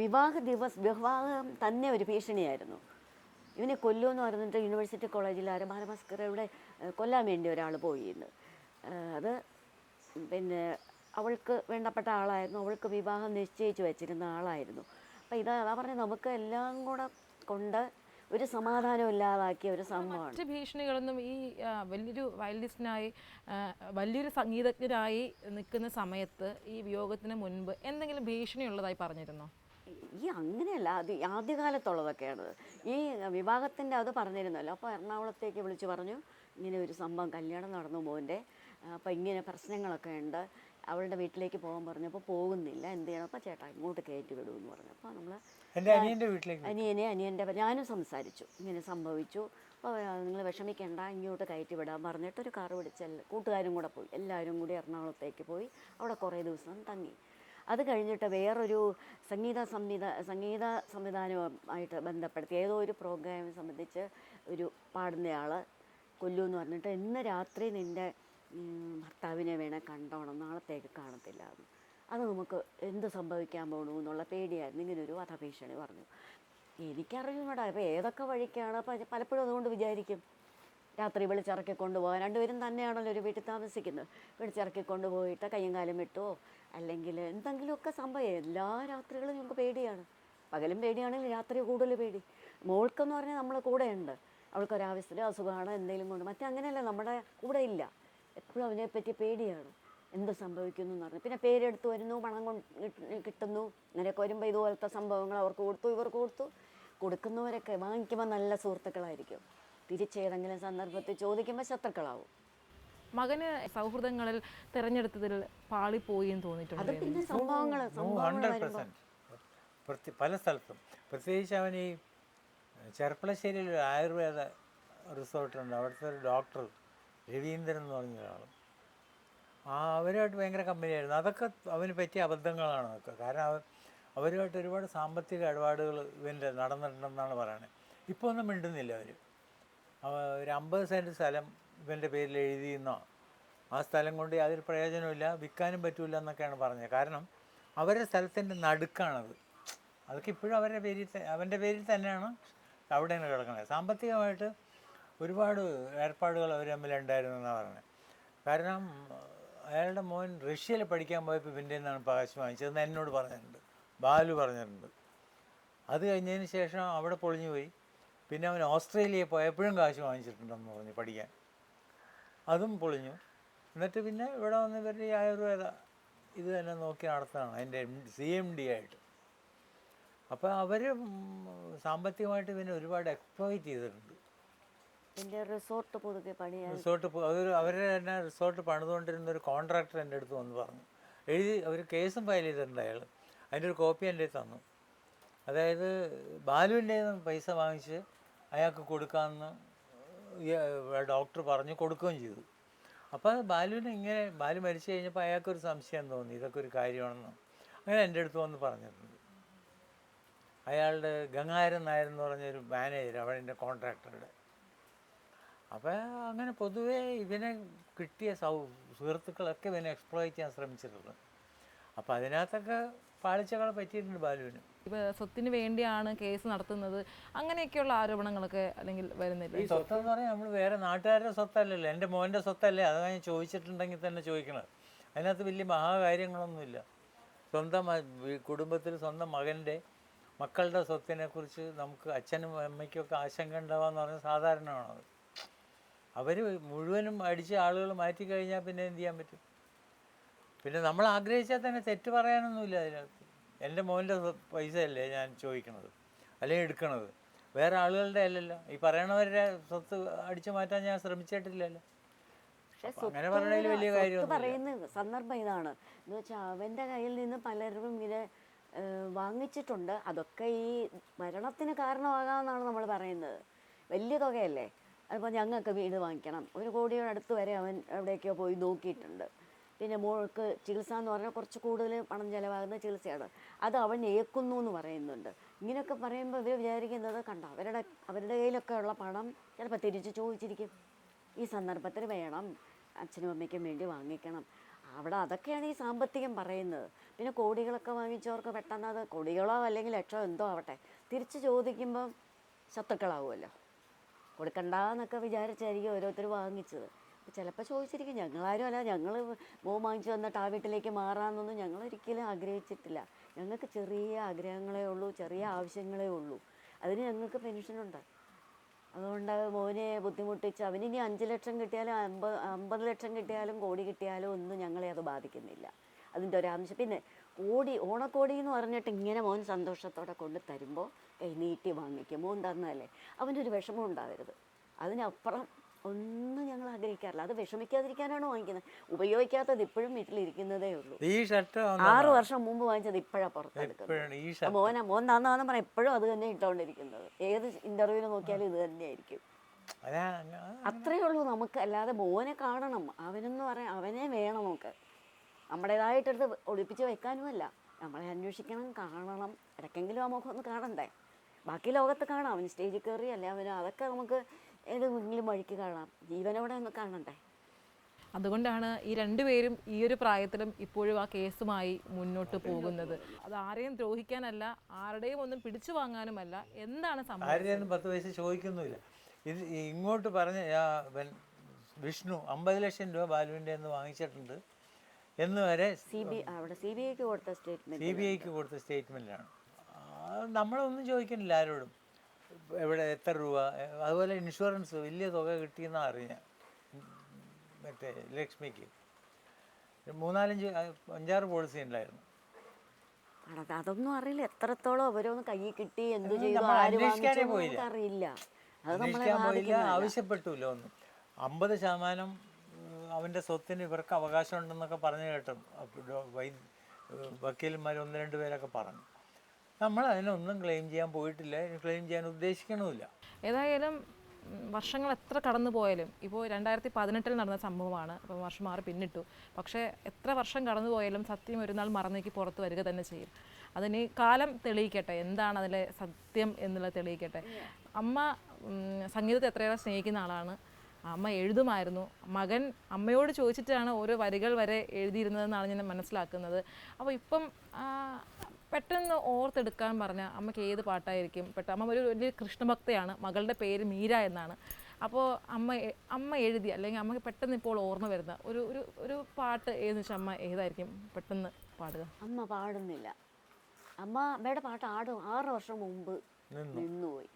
വിവാഹം തന്നെ ഒരു ഭീഷണിയായിരുന്നു. ഇവനെ കൊല്ലുമെന്ന് പറഞ്ഞിട്ട് യൂണിവേഴ്സിറ്റി കോളേജിൽ ബാലഭാസ്കറയുടെ കൊല്ലാൻ വേണ്ടി ഒരാൾ പോയിരുന്നു. അത് പിന്നെ അവൾക്ക് വേണ്ടപ്പെട്ട ആളായിരുന്നു, അവൾക്ക് വിവാഹം നിശ്ചയിച്ച് വെച്ചിരുന്ന ആളായിരുന്നു. അപ്പം അതാ പറഞ്ഞത്, നമുക്ക് എല്ലാം കൂടെ കൊണ്ട് ഒരു സമാധാനം ഇല്ലാതാക്കിയ ഒരു സംഭവമാണ്. മറ്റ് ഭീഷണികളൊന്നും ഈ വലിയൊരു വയലിനിസ്റ്റിനായി വലിയൊരു സംഗീതജ്ഞനായി നിൽക്കുന്ന സമയത്ത് ഈ വിയോഗത്തിന് മുൻപ് എന്തെങ്കിലും ഭീഷണി ഉള്ളതായി പറഞ്ഞിരുന്നോ? ഈ അങ്ങനെയല്ല, അത് ആദ്യകാലത്തുള്ളതൊക്കെയാണ്. ഈ വിവാഹത്തിൻ്റെ അത് പറഞ്ഞിരുന്നല്ലോ. അപ്പോൾ എറണാകുളത്തേക്ക് വിളിച്ച് പറഞ്ഞു, ഇങ്ങനെ ഒരു സംഭവം, കല്യാണം നടന്നു മോൻ്റെ, അപ്പോൾ ഇങ്ങനെ പ്രശ്നങ്ങളൊക്കെ ഉണ്ട്, അവളുടെ വീട്ടിലേക്ക് പോകാൻ പറഞ്ഞപ്പോൾ പോകുന്നില്ല, എന്ത് ചെയ്യണം, അപ്പോൾ ചേട്ടാ ഇങ്ങോട്ട് കയറ്റി വിടുമെന്ന് പറഞ്ഞു. അപ്പോൾ നമ്മൾ അനിയൻ്റെ ഞാനും സംസാരിച്ചു, ഇങ്ങനെ സംഭവിച്ചു, അപ്പോൾ നിങ്ങൾ വിഷമിക്കേണ്ട, ഇങ്ങോട്ട് കയറ്റി വിടാൻ പറഞ്ഞിട്ട് ഒരു കാറ് പിടിച്ച് കൂട്ടുകാരും കൂടെ പോയി, എല്ലാവരും കൂടി എറണാകുളത്തേക്ക് പോയി. അവിടെ കുറേ ദിവസം തങ്ങി. അത് കഴിഞ്ഞിട്ട് വേറൊരു സംഗീത സംവിധാനവുമായിട്ട് ബന്ധപ്പെടുത്തി ഏതോ ഒരു പ്രോഗ്രാം സംബന്ധിച്ച് ഒരു പാടുന്നയാൾ കൊല്ലുമെന്ന് പറഞ്ഞിട്ട്, ഇന്ന് രാത്രി നിൻ്റെ ഭർത്താവിനെ വേണേൽ കണ്ടോണം, നാളത്തേക്ക് കാണത്തില്ല എന്ന്. അത് നമുക്ക് എന്ത് സംഭവിക്കാൻ പോകണു എന്നുള്ള പേടിയായിരുന്നു. ഇങ്ങനൊരു വധഭീഷണി പറഞ്ഞു. എനിക്കറിഞ്ഞൂടാ ഇപ്പോൾ ഏതൊക്കെ വഴിക്കാണ്. അപ്പോൾ പലപ്പോഴും അതുകൊണ്ട് വിചാരിക്കും, രാത്രി വിളിച്ചിറക്കി കൊണ്ടുപോകാൻ, രണ്ടുപേരും തന്നെയാണല്ലോ ഒരു വീട്ടിൽ താമസിക്കുന്നത്, വിളിച്ചിറക്കി കൊണ്ടുപോയിട്ട് കയ്യും കാലും വിട്ടുവോ അല്ലെങ്കിൽ എന്തെങ്കിലുമൊക്കെ സംഭവം. എല്ലാ രാത്രികളും ഞങ്ങൾക്ക് പേടിയാണ്. പകലും പേടിയാണെങ്കിൽ രാത്രി കൂടുതൽ പേടി. മോൾക്കെന്ന് പറഞ്ഞാൽ നമ്മൾ കൂടെയുണ്ട്, അവൾക്കൊരാവശ്യത്തിൽ അസുഖമാണ് എന്തെങ്കിലും കൊണ്ട്, മറ്റേ അങ്ങനെയല്ല, നമ്മുടെ കൂടെ ഇല്ല, എപ്പോഴും അവനെപ്പറ്റി പേടിയാണ്, എന്ത് സംഭവിക്കുന്നു എന്ന് പറഞ്ഞു. പിന്നെ പേരെടുത്ത് വരുന്നു, പണം കിട്ടുന്നു, അങ്ങനെയൊക്കെ വരുമ്പോൾ ഇതുപോലത്തെ സംഭവങ്ങൾ അവർക്ക് കൊടുത്തു, ഇവർക്ക് കൊടുത്തു. കൊടുക്കുന്നവരൊക്കെ വാങ്ങിക്കുമ്പോൾ നല്ല സുഹൃത്തുക്കളായിരിക്കും, തിരിച്ചേതെങ്കിലും സന്ദർഭത്തിൽ ചോദിക്കുമ്പോൾ ശത്രുക്കളാവും. മകന് സൗഹൃദങ്ങളിൽ തിരഞ്ഞെടുത്തതിൽ പാളിപ്പോയി എന്ന് തോന്നിയിട്ടുണ്ട്. അത് പിന്നെ സംഭവങ്ങൾ 100% പല സ്ഥലത്തും. പ്രത്യേകിച്ച് അവൻ ഈ ചെർപ്പളശ്ശേരിയിൽ ഒരു ആയുർവേദ റിസോർട്ടുണ്ട്, അവിടുത്തെ ഒരു ഡോക്ടർ രവീന്ദ്രൻ എന്ന് പറഞ്ഞ ഒരാൾ, അവരുമായിട്ട് ഭയങ്കര കമ്പനിയായിരുന്നു. അതൊക്കെ അവന് പറ്റിയ അബദ്ധങ്ങളാണ് അതൊക്കെ. കാരണം അവരുമായിട്ട് ഒരുപാട് സാമ്പത്തിക ഇടപാടുകൾ ഇവൻ്റെ നടന്നിട്ടുണ്ടെന്നാണ് പറയുന്നത്. ഇപ്പോൾ ഒന്നും മിണ്ടുന്നില്ല അവർ. ഒരു 50 സെൻറ്റ് സ്ഥലം ഇവൻ്റെ പേരിൽ എഴുതിയെന്നോ, ആ സ്ഥലം കൊണ്ട് യാതൊരു പ്രയോജനമില്ല, വിൽക്കാനും പറ്റില്ല എന്നൊക്കെയാണ് പറഞ്ഞത്. കാരണം അവരുടെ സ്ഥലത്തിൻ്റെ നടുക്കാണത്. അതൊക്കെ ഇപ്പോഴും അവൻ്റെ പേരിൽ തന്നെയാണ് അവിടെയാണ് കിടക്കുന്നത്. സാമ്പത്തികമായിട്ട് ഒരുപാട് ഏർപ്പാടുകൾ അവർ തമ്മിലുണ്ടായിരുന്നു എന്നാണ് പറഞ്ഞത്. കാരണം അയാളുടെ മോൻ റഷ്യയിൽ പഠിക്കാൻ പോയപ്പോൾ ഇവൻ്റെ നിന്നാണ് കാശ് വാങ്ങിച്ചതെന്ന് എന്നോട് പറഞ്ഞിട്ടുണ്ട്, ബാലു പറഞ്ഞിട്ടുണ്ട്. അത് കഴിഞ്ഞതിന് ശേഷം അവിടെ പൊളിഞ്ഞു പോയി. പിന്നെ അവൻ ഓസ്ട്രേലിയയിൽ പോയപ്പോഴും കാശ് വാങ്ങിച്ചിട്ടുണ്ടെന്ന് പറഞ്ഞു പഠിക്കാൻ, അതും പൊളിഞ്ഞു. എന്നിട്ട് പിന്നെ ഇവിടെ വന്ന് ഇവരുടെ ഈ ആയുർവേദ ഇത് തന്നെ നോക്കി നടത്തുകയാണ് അതിൻ്റെ CMD ആയിട്ട്. അപ്പോൾ അവർ സാമ്പത്തികമായിട്ട് പിന്നെ ഒരുപാട് എക്സ്പ്ലോയിറ്റ് ചെയ്തിട്ടുണ്ട്. റിസോർട്ട് അവരുടെ തന്നെ റിസോർട്ട് പണിതുകൊണ്ടിരുന്ന ഒരു കോൺട്രാക്ടർ എൻ്റെ അടുത്ത് വന്ന് പറഞ്ഞു, അവർ കേസും ഫയൽ ചെയ്തിട്ടുണ്ട് അയാൾ. അതിൻ്റെ ഒരു കോപ്പി എൻ്റെ തന്നു. അതായത് ബാലുവിൻ്റെ പൈസ വാങ്ങിച്ച് അയാൾക്ക് കൊടുക്കാമെന്ന് ഡോക്ടർ പറഞ്ഞു, കൊടുക്കുകയും ചെയ്തു. അപ്പോൾ ബാലു മരിച്ചു കഴിഞ്ഞപ്പോൾ അയാൾക്കൊരു സംശയം തോന്നി, ഇതൊക്കെ ഒരു കാര്യമാണെന്ന്. അങ്ങനെ എൻ്റെ അടുത്ത് വന്ന് പറഞ്ഞിട്ടുണ്ട്. അയാളുടെ ഗംഗാരൻ നായർ എന്ന് പറഞ്ഞൊരു മാനേജർ അവിടെ കോൺട്രാക്ടറുടെ. അപ്പോൾ അങ്ങനെ പൊതുവേ ഇവനെ കിട്ടിയ സുഹൃത്തുക്കളൊക്കെ ഇവനെ എക്സ്പ്ലോയിറ്റ് ചെയ്യാൻ ശ്രമിച്ചിട്ടുണ്ട്. അപ്പോൾ അതിനകത്തൊക്കെ പാളിച്ചകൾ പറ്റിയിട്ടുണ്ട് ബാലുവിന്. ഇപ്പോൾ സ്വത്തിന് വേണ്ടിയാണ് കേസ് നടത്തുന്നത്, അങ്ങനെയൊക്കെയുള്ള ആരോപണങ്ങളൊക്കെ അല്ലെങ്കിൽ വരുന്നില്ല? ഈ സ്വത്തെന്ന് പറഞ്ഞാൽ നമ്മൾ വേറെ നാട്ടുകാരുടെ സ്വത്തല്ലല്ലോ, എൻ്റെ മോൻ്റെ സ്വത്തല്ലേ. അത് ഞാൻ ചോദിച്ചിട്ടുണ്ടെങ്കിൽ തന്നെ ചോദിക്കണത്. അതിനകത്ത് വലിയ മഹാകാര്യങ്ങളൊന്നുമില്ല. സ്വന്തം കുടുംബത്തിൽ സ്വന്തം മക്കളുടെ സ്വത്തിനെ കുറിച്ച് നമുക്ക് അച്ഛനും അമ്മയ്ക്കൊക്കെ ആശങ്ക ഉണ്ടാവാന്ന് പറഞ്ഞാൽ സാധാരണമാണത്. അവർ മുഴുവനും അടിച്ച് ആളുകൾ മാറ്റി കഴിഞ്ഞാൽ പിന്നെ എന്ത് ചെയ്യാൻ പറ്റും? പിന്നെ നമ്മൾ ആഗ്രഹിച്ചാൽ തന്നെ തെറ്റ് പറയാനൊന്നുമില്ല അതിനകത്ത്. എൻ്റെ മോൻ്റെ പൈസയല്ലേ ഞാൻ ചോദിക്കണത് അല്ലെങ്കിൽ എടുക്കണത്, വേറെ ആളുകളുടെ അല്ലല്ലോ. ഈ പറയണവരുടെ സ്വത്ത് അടിച്ചു മാറ്റാൻ ഞാൻ ശ്രമിച്ചിട്ടില്ലല്ലോ. അങ്ങനെ പറഞ്ഞതിൽ വലിയ കാര്യം പറയുന്ന സന്ദർഭം ഇതാണ് എന്ന് വെച്ചാൽ അവൻ്റെ കയ്യിൽ നിന്ന് പലരും ഇങ്ങനെ വാങ്ങിച്ചിട്ടുണ്ട്. അതൊക്കെ ഈ മരണത്തിന് കാരണമാകാമെന്നാണ് നമ്മൾ പറയുന്നത്. വലിയ തുകയല്ലേ. അതിപ്പോൾ ഞങ്ങൾക്ക് വീട് വാങ്ങിക്കണം, 1 കോടിയുടെ അടുത്ത് വരെ അവൻ എവിടേക്കോ പോയി നോക്കിയിട്ടുണ്ട്. പിന്നെ മോൾക്ക് ചികിത്സ എന്ന് പറഞ്ഞാൽ കുറച്ച് കൂടുതൽ പണം ചിലവാകുന്ന ചികിത്സയാണ്. അത് അവൻ ഏൽക്കുന്നു എന്ന് പറയുന്നുണ്ട്. ഇങ്ങനെയൊക്കെ പറയുമ്പോൾ ഇവർ വിചാരിക്കുന്നത് കണ്ട അവരുടെ കയ്യിലൊക്കെ ഉള്ള പണം ചിലപ്പോൾ തിരിച്ച് ചോദിച്ചിരിക്കും. ഈ സന്ദർഭത്തിൽ വേണം, അച്ഛനും അമ്മയ്ക്കും വേണ്ടി വാങ്ങിക്കണം. അവിടെ അതൊക്കെയാണ് ഈ സാമ്പത്തികം പറയുന്നത്. പിന്നെ കോടികളൊക്കെ വാങ്ങിച്ചവർക്ക് പെട്ടെന്ന് അത് കോടികളോ അല്ലെങ്കിൽ ലക്ഷമോ എന്തോ ആവട്ടെ തിരിച്ച് ചോദിക്കുമ്പം ശത്രുക്കളാവുമല്ലോ. കൊടുക്കണ്ടെന്നൊക്കെ വിചാരിച്ചായിരിക്കും ഓരോരുത്തർ വാങ്ങിച്ചത്. അപ്പോൾ ചിലപ്പോൾ ചോദിച്ചിരിക്കും. ഞങ്ങളാരും അല്ല, ഞങ്ങൾ മോൻ വാങ്ങിച്ചു വന്നിട്ട് ആ വീട്ടിലേക്ക് മാറാമെന്നൊന്നും ഞങ്ങളൊരിക്കലും ആഗ്രഹിച്ചിട്ടില്ല. ഞങ്ങൾക്ക് ചെറിയ ആഗ്രഹങ്ങളേ ഉള്ളൂ, ചെറിയ ആവശ്യങ്ങളേ ഉള്ളൂ. അതിന് ഞങ്ങൾക്ക് പെൻഷനുണ്ട്. അതുകൊണ്ട് മോനെ ബുദ്ധിമുട്ടിച്ച് അവനിനി 5 ലക്ഷം കിട്ടിയാലും 50 ലക്ഷം കിട്ടിയാലും കോടി കിട്ടിയാലും ഒന്നും ഞങ്ങളെ അത് ബാധിക്കുന്നില്ല. അതിൻ്റെ ഒരാംശം. പിന്നെ ഓണക്കോടി എന്ന് പറഞ്ഞിട്ട് ഇങ്ങനെ മോൻ സന്തോഷത്തോടെ കൊണ്ട് തരുമ്പോൾ കൈ നീട്ടി വാങ്ങിക്കും. മോൻ തന്നതല്ലേ, അവൻ്റെ ഒരു വിഷമം ഉണ്ടാവരുത്. അതിനപ്പുറം ഒന്നും ഞങ്ങൾ ആഗ്രഹിക്കാറില്ല. അത് വിഷമിക്കാതിരിക്കാനാണ് വാങ്ങിക്കുന്നത്. ഉപയോഗിക്കാത്തത് ഇപ്പോഴും വീട്ടിലിരിക്കുന്നതേ ഉള്ളൂ. ഈ ഷർട്ട് 6 വർഷം മുമ്പ് വാങ്ങിച്ചത് ഇപ്പോഴാണ് പുറത്തെടുക്കുന്നത്. മോൻ തന്നാന്ന് പറഞ്ഞാൽ എപ്പോഴും അത് തന്നെ ഇട്ടുകൊണ്ടിരിക്കുന്നത്. ഏത് ഇൻ്റർവ്യൂവിൽ നോക്കിയാലും ഇത് തന്നെയായിരിക്കും. അത്രയേ ഉള്ളൂ നമുക്ക്. അല്ലാതെ മോനെ കാണണം, അവനെന്ന് പറയാൻ അവനെ വേണം നമുക്ക്. നമ്മുടേതായിട്ടെടുത്ത് ഒളിപ്പിച്ച് വെക്കാനുമല്ല. നമ്മളെ അന്വേഷിക്കണം, കാണണം. ഇടയ്ക്കെങ്കിലും ആ മുഖം ഒന്ന് കാണണ്ടേ. ബാക്കി ലോകത്ത് കാണാം, അവന് സ്റ്റേജിൽ കയറി അല്ലെ അവന് അതൊക്കെ നമുക്ക് ഏതെങ്കിലും വഴിക്ക് കാണാം. ജീവനോടെ ഒന്ന് കാണണ്ടേ. അതുകൊണ്ടാണ് ഈ 2 പേരും ഈ ഒരു പ്രായത്തിലും ഇപ്പോഴും ആ കേസുമായി മുന്നോട്ട് പോകുന്നത്. അത് ആരെയും ദ്രോഹിക്കാനല്ല, ആരുടെയും ഒന്നും പിടിച്ചു വാങ്ങാനുമല്ല. എന്താണ് സംഭവം? 10 പൈസ ചോദിക്കുന്നില്ല. ഇത് ഇങ്ങോട്ട് പറഞ്ഞ വിഷ്ണു 50 ലക്ഷം രൂപ ബാലുവിൻ്റെ നിന്ന് വാങ്ങിച്ചിട്ടുണ്ട് എന്ന് വരെ CBIക്ക് കൊടുത്ത സ്റ്റേറ്റ്മെൻറ്റാണ്. നമ്മളൊന്നും ചോദിക്കുന്നില്ല ആരോടും. എവിടെ എത്ര രൂപ, അതുപോലെ ഇൻഷുറൻസ് വലിയ തുക കിട്ടിയെന്നാണ് അറിഞ്ഞ. മറ്റേ ലക്ഷ്മിക്ക് 3-5 പോളിസി ഉണ്ടായിരുന്നു. അതൊന്നും അറിയില്ല എത്രത്തോളം അവരൊന്ന് കൈ കിട്ടി, എന്ത് ചെയ്തു, അന്വേഷിക്കാനേ പോയില്ല, അറിയില്ല. അന്വേഷിക്കാൻ പോയില്ല, ആവശ്യപ്പെട്ടില്ല ഒന്നും. 50% അവൻ്റെ സ്വത്തിന് ഇവർക്ക് അവകാശം ഉണ്ടെന്നൊക്കെ പറഞ്ഞു കേട്ടു. വക്കീലന്മാർ 1-2 പേരൊക്കെ പറഞ്ഞു. നമ്മൾ അതിനൊന്നും ക്ലെയിം ചെയ്യാൻ പോയിട്ടില്ല, ക്ലെയിം ചെയ്യാൻ ഉദ്ദേശിക്കണമില്ല. ഏതായാലും വർഷങ്ങൾ എത്ര കടന്നു പോയാലും, ഇപ്പോൾ 2018 നടന്ന സംഭവമാണ്, അപ്പോൾ വർഷം 6 പിന്നിട്ടു. പക്ഷേ എത്ര വർഷം കടന്നു പോയാലും സത്യം ഒരു നാൾ മറന്നേക്ക് പുറത്ത് വരിക തന്നെ ചെയ്യും. അതിന് കാലം തെളിയിക്കട്ടെ, എന്താണ് അതിലെ സത്യം എന്നുള്ളത് തെളിയിക്കട്ടെ. അമ്മ സംഗീതത്തെ എത്രയേറെ സ്നേഹിക്കുന്ന ആളാണ്. അമ്മ എഴുതുമായിരുന്നു. മകൻ അമ്മയോട് ചോദിച്ചിട്ടാണ് ഓരോ വരികൾ വരെ എഴുതിയിരുന്നതെന്നാണ് ഞാൻ മനസ്സിലാക്കുന്നത്. അപ്പോൾ ഇപ്പം പെട്ടെന്ന് ഓർത്തെടുക്കാൻ പറഞ്ഞാൽ അമ്മയ്ക്ക് ഏത് പാട്ടായിരിക്കും? അമ്മ ഒരു വലിയ കൃഷ്ണഭക്തയാണ്. മകളുടെ പേര് മീര എന്നാണ്. അപ്പോൾ അമ്മ എഴുതി അല്ലെങ്കിൽ അമ്മയ്ക്ക് പെട്ടെന്ന് ഇപ്പോൾ ഓർമ്മ വരുന്ന ഒരു പാട്ട് ഏതെന്ന് വെച്ചാൽ അമ്മ ഏതായിരിക്കും പെട്ടെന്ന് പാടുക? അമ്മ പാടുന്നില്ല. അമ്മയുടെ പാട്ട് 6 വർഷം മുമ്പ് നിന്നുപോയി.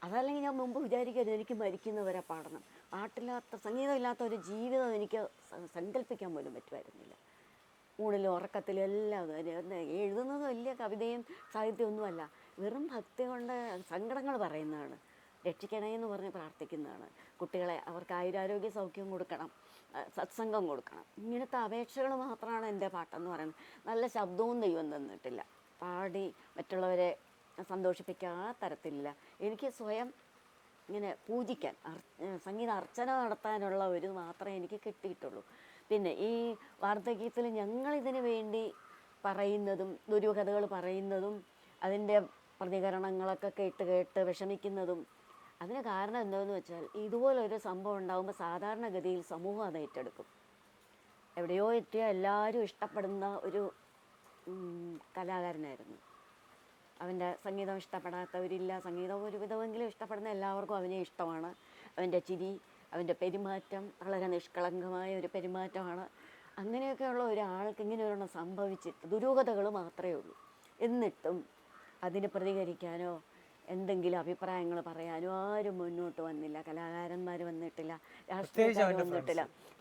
അതല്ലെങ്കിൽ ഞാൻ മുമ്പ് വിചാരിക്കരുത് എനിക്ക് മരിക്കുന്നവരെ പാടണം. പാട്ടില്ലാത്ത, സംഗീതമില്ലാത്ത ഒരു ജീവിതം എനിക്ക് സങ്കല്പിക്കാൻ പോലും പറ്റുമായിരുന്നില്ല. ഊണിലും ഉറക്കത്തിലും എല്ലാം എഴുതുന്നത് വലിയ കവിതയും സാഹിത്യമൊന്നുമല്ല, വെറും ഭക്തി കൊണ്ട് സങ്കടങ്ങൾ പറയുന്നതാണ്. രക്ഷിക്കണേ എന്ന് പറഞ്ഞ് പ്രാർത്ഥിക്കുന്നതാണ്. കുട്ടികളെ അവർക്ക് ആയുരാരോഗ്യ സൗഖ്യം കൊടുക്കണം, സത്സംഗം കൊടുക്കണം, ഇങ്ങനത്തെ അപേക്ഷകൾ മാത്രമാണ് എൻ്റെ പാട്ടെന്ന് പറയുന്നത്. നല്ല ശബ്ദവും ദൈവം തന്നിട്ടില്ല. പാടി മറ്റുള്ളവരെ സന്തോഷിപ്പിക്കാത്ത തരത്തിലില്ല. എനിക്ക് സ്വയം ഇങ്ങനെ പൂജിക്കാൻ, സംഗീത അർച്ചന നടത്താനുള്ള ഒരു മാത്രമേ എനിക്ക് കിട്ടിയിട്ടുള്ളൂ. പിന്നെ ഈ വാർദ്ധക്യത്തിൽ ഞങ്ങളിതിനു വേണ്ടി പറയുന്നതും ദുരൂഹതകൾ പറയുന്നതും അതിൻ്റെ പ്രതികരണങ്ങളൊക്കെ കേട്ട് വിഷമിക്കുന്നതും അതിന് കാരണം എന്താണെന്ന് വെച്ചാൽ ഇതുപോലൊരു സംഭവം ഉണ്ടാകുമ്പോൾ സാധാരണഗതിയിൽ സമൂഹം അത് ഏറ്റെടുക്കും. എവിടെയോ എത്തിയ എല്ലാവരും ഇഷ്ടപ്പെടുന്ന ഒരു കലാകാരനായിരുന്നു. അവൻ്റെ സംഗീതം ഇഷ്ടപ്പെടാത്തവരില്ല. സംഗീതം ഒരുവിധമെങ്കിലും ഇഷ്ടപ്പെടുന്ന എല്ലാവർക്കും അവനെ ഇഷ്ടമാണ്. അവൻ്റെ ചിരി, അവൻ്റെ പെരുമാറ്റം വളരെ നിഷ്കളങ്കമായ ഒരു പെരുമാറ്റമാണ്. അങ്ങനെയൊക്കെയുള്ള ഒരാൾക്ക് ഇങ്ങനെ ഒരെണ്ണം സംഭവിച്ചിട്ട് ദുരൂഹതകൾ മാത്രമേ ഉള്ളൂ. എന്നിട്ടും അതിന് പ്രതികരിക്കാനോ എന്തെങ്കിലും അഭിപ്രായങ്ങൾ പറയാനോ ആരും മുന്നോട്ട് വന്നില്ല. കലാകാരന്മാർ വന്നിട്ടില്ല,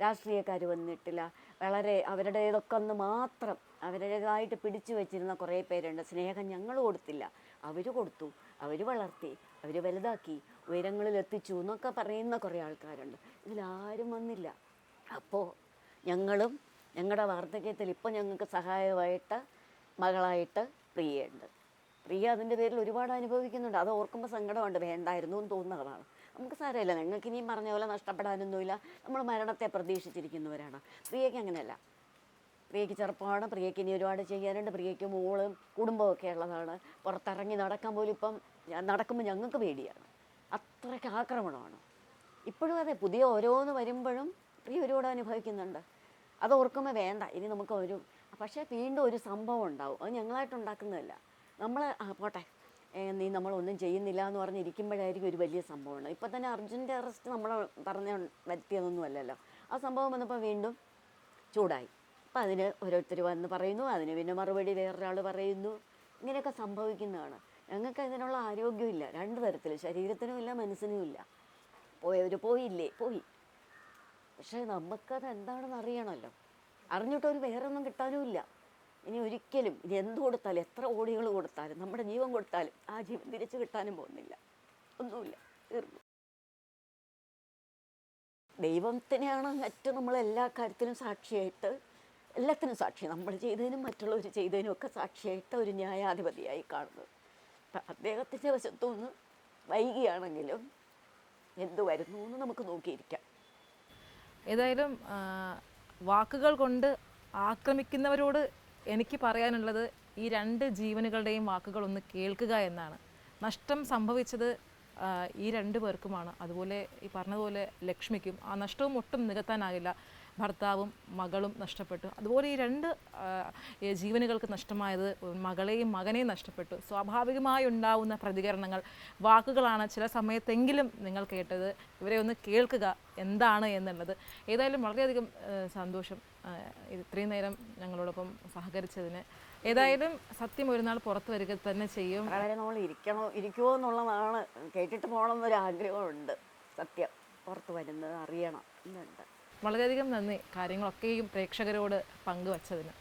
രാഷ്ട്രീയക്കാർ വന്നിട്ടില്ല. വളരെ അവരുടേതൊക്കെ ഒന്ന് മാത്രം അവരുടേതായിട്ട് പിടിച്ചു വെച്ചിരുന്ന കുറേ പേരുണ്ട്. സ്നേഹം ഞങ്ങൾ കൊടുത്തില്ല, അവർ കൊടുത്തു, അവർ വളർത്തി, അവർ വലുതാക്കി, ഉയരങ്ങളിലെത്തിച്ചു എന്നൊക്കെ പറയുന്ന കുറേ ആൾക്കാരുണ്ട്. ഇതിലാരും വന്നില്ല. അപ്പോൾ ഞങ്ങളും ഞങ്ങളുടെ വാർദ്ധക്യത്തിൽ ഇപ്പോൾ ഞങ്ങൾക്ക് സഹായമായിട്ട് മകളായിട്ട് പ്രിയയുണ്ട്. പ്രിയ അതിൻ്റെ പേരിൽ ഒരുപാട് അനുഭവിക്കുന്നുണ്ട്. അത് ഓർക്കുമ്പോൾ സങ്കടമുണ്ട്. വേണ്ടായിരുന്നു എന്ന് തോന്നുന്നതാണ്. നമുക്ക് സാരമില്ല, ഞങ്ങൾക്ക് ഇനിയും പറഞ്ഞ പോലെ നഷ്ടപ്പെടാനൊന്നുമില്ല. നമ്മൾ മരണത്തെ പ്രതീക്ഷിച്ചിരിക്കുന്നവരാണ്. പ്രിയയ്ക്ക് അങ്ങനെയല്ല. പ്രിയയ്ക്ക് ചെറുപ്പമാണ്. പ്രിയയ്ക്ക് ഇനി ഒരുപാട് ചെയ്യാനുണ്ട്. പ്രിയയ്ക്ക് മോളും കുടുംബമൊക്കെ ഉള്ളതാണ്. പുറത്തിറങ്ങി നടക്കാൻ പോലും ഇപ്പം നടക്കുമ്പോൾ ഞങ്ങൾക്ക് പേടിയാണ്. അത്രയ്ക്ക് ആക്രമണമാണ്. ഇപ്പോഴും അതെ, പുതിയ ഓരോന്ന് വരുമ്പോഴും പ്രിയ ഒരുപാട് അനുഭവിക്കുന്നുണ്ട്. അത് ഓർക്കുമ്പോൾ വേണ്ട ഇനി നമുക്ക് ഒരു, പക്ഷേ വീണ്ടും ഒരു സംഭവം ഉണ്ടാവും. അത് ഞങ്ങളായിട്ടുണ്ടാക്കുന്നതല്ല. നമ്മൾ പോട്ടെ നീ നമ്മളൊന്നും ചെയ്യുന്നില്ല എന്ന് പറഞ്ഞിരിക്കുമ്പോഴായിരിക്കും ഒരു വലിയ സംഭവമാണ്. ഇപ്പം തന്നെ അർജുൻ്റെ അറസ്റ്റ് നമ്മൾ പറഞ്ഞ് വരുത്തിയതൊന്നും അല്ലല്ലോ. ആ സംഭവം വന്നപ്പോൾ വീണ്ടും ചൂടായി. അപ്പം അതിന് ഓരോരുത്തർ വന്ന് പറയുന്നു, അതിന് പിന്നെ മറുപടി വേറൊരാൾ പറയുന്നു. ഇങ്ങനെയൊക്കെ സംഭവിക്കുന്നതാണ്. ഞങ്ങൾക്ക് അതിനുള്ള ആരോഗ്യമില്ല, രണ്ട് തരത്തിൽ, ശരീരത്തിനും ഇല്ല മനസ്സിനും ഇല്ല. പോയവർ പോയില്ലേ, പോയി. പക്ഷേ നമുക്കത് എന്താണെന്ന് അറിയണമല്ലോ. അറിഞ്ഞിട്ടൊരു വേറൊന്നും കിട്ടാനുമില്ല. ഇനി ഒരിക്കലും ഇനി എന്ത് കൊടുത്താലും, എത്ര കോടികൾ കൊടുത്താലും, നമ്മുടെ ജീവൻ കൊടുത്താലും ആ ജീവൻ തിരിച്ചു കിട്ടാനും പോകുന്നില്ല. ഒന്നുമില്ല, തീർന്നു. ദൈവത്തിനെയാണ് ഏറ്റവും നമ്മൾ എല്ലാ കാര്യത്തിലും സാക്ഷിയായിട്ട്, എല്ലാത്തിനും സാക്ഷി, നമ്മൾ ചെയ്തതിനും മറ്റുള്ളവർ ചെയ്തതിനും ഒക്കെ സാക്ഷിയായിട്ട് ഒരു ന്യായാധിപതിയായി കാണുന്നത്. അപ്പം അദ്ദേഹത്തിൻ്റെ വശത്തുനിന്ന് വൈകിയാണെങ്കിലും എന്ത് വരുന്നു എന്ന് നമുക്ക് നോക്കിയിരിക്കാം. ഏതായാലും വാക്കുകൾ കൊണ്ട് ആക്രമിക്കുന്നവരോട് എനിക്ക് പറയാനുള്ളത് ഈ രണ്ട് ജീവനുകളുടെയും വാക്കുകൾ ഒന്ന് കേൾക്കുക എന്നാണ്. നഷ്ടം സംഭവിച്ചത് ഈ രണ്ടു പേർക്കുമാണ്. അതുപോലെ ഈ പറഞ്ഞതുപോലെ ലക്ഷ്മിക്കും ആ നഷ്ടവും ഒട്ടും നികത്താനാകില്ല. ഭർത്താവും മകളും നഷ്ടപ്പെട്ടു. അതുപോലെ ഈ രണ്ട് ജീവനുകൾക്ക് നഷ്ടമായത് മകളെയും മകനെയും നഷ്ടപ്പെട്ടു. സ്വാഭാവികമായി ഉണ്ടാവുന്ന പ്രതികരണങ്ങൾ, വാക്കുകളാണ് ചില സമയത്തെങ്കിലും നിങ്ങൾ കേട്ടത്. ഇവരെ ഒന്ന് കേൾക്കുക എന്താണ് എന്നുള്ളത്. ഏതായാലും വളരെയധികം സന്തോഷം ഇത്രയും നേരം ഞങ്ങളോടൊപ്പം സഹകരിച്ചതിന്. ഏതായാലും സത്യം ഒരു നാൾ പുറത്ത് വരിക തന്നെ ചെയ്യും. വളരെ നമ്മൾ ഇരിക്കുമോ എന്നുള്ളതാണ്. കേട്ടിട്ട് പോകണമെന്നൊരു ആഗ്രഹമുണ്ട്. സത്യം പുറത്ത് വരുന്നത് അറിയണം എന്നുണ്ട്. വളരെയധികം നന്ദി കാര്യങ്ങളൊക്കെയും പ്രേക്ഷകരോട് പങ്കുവച്ചതിന്.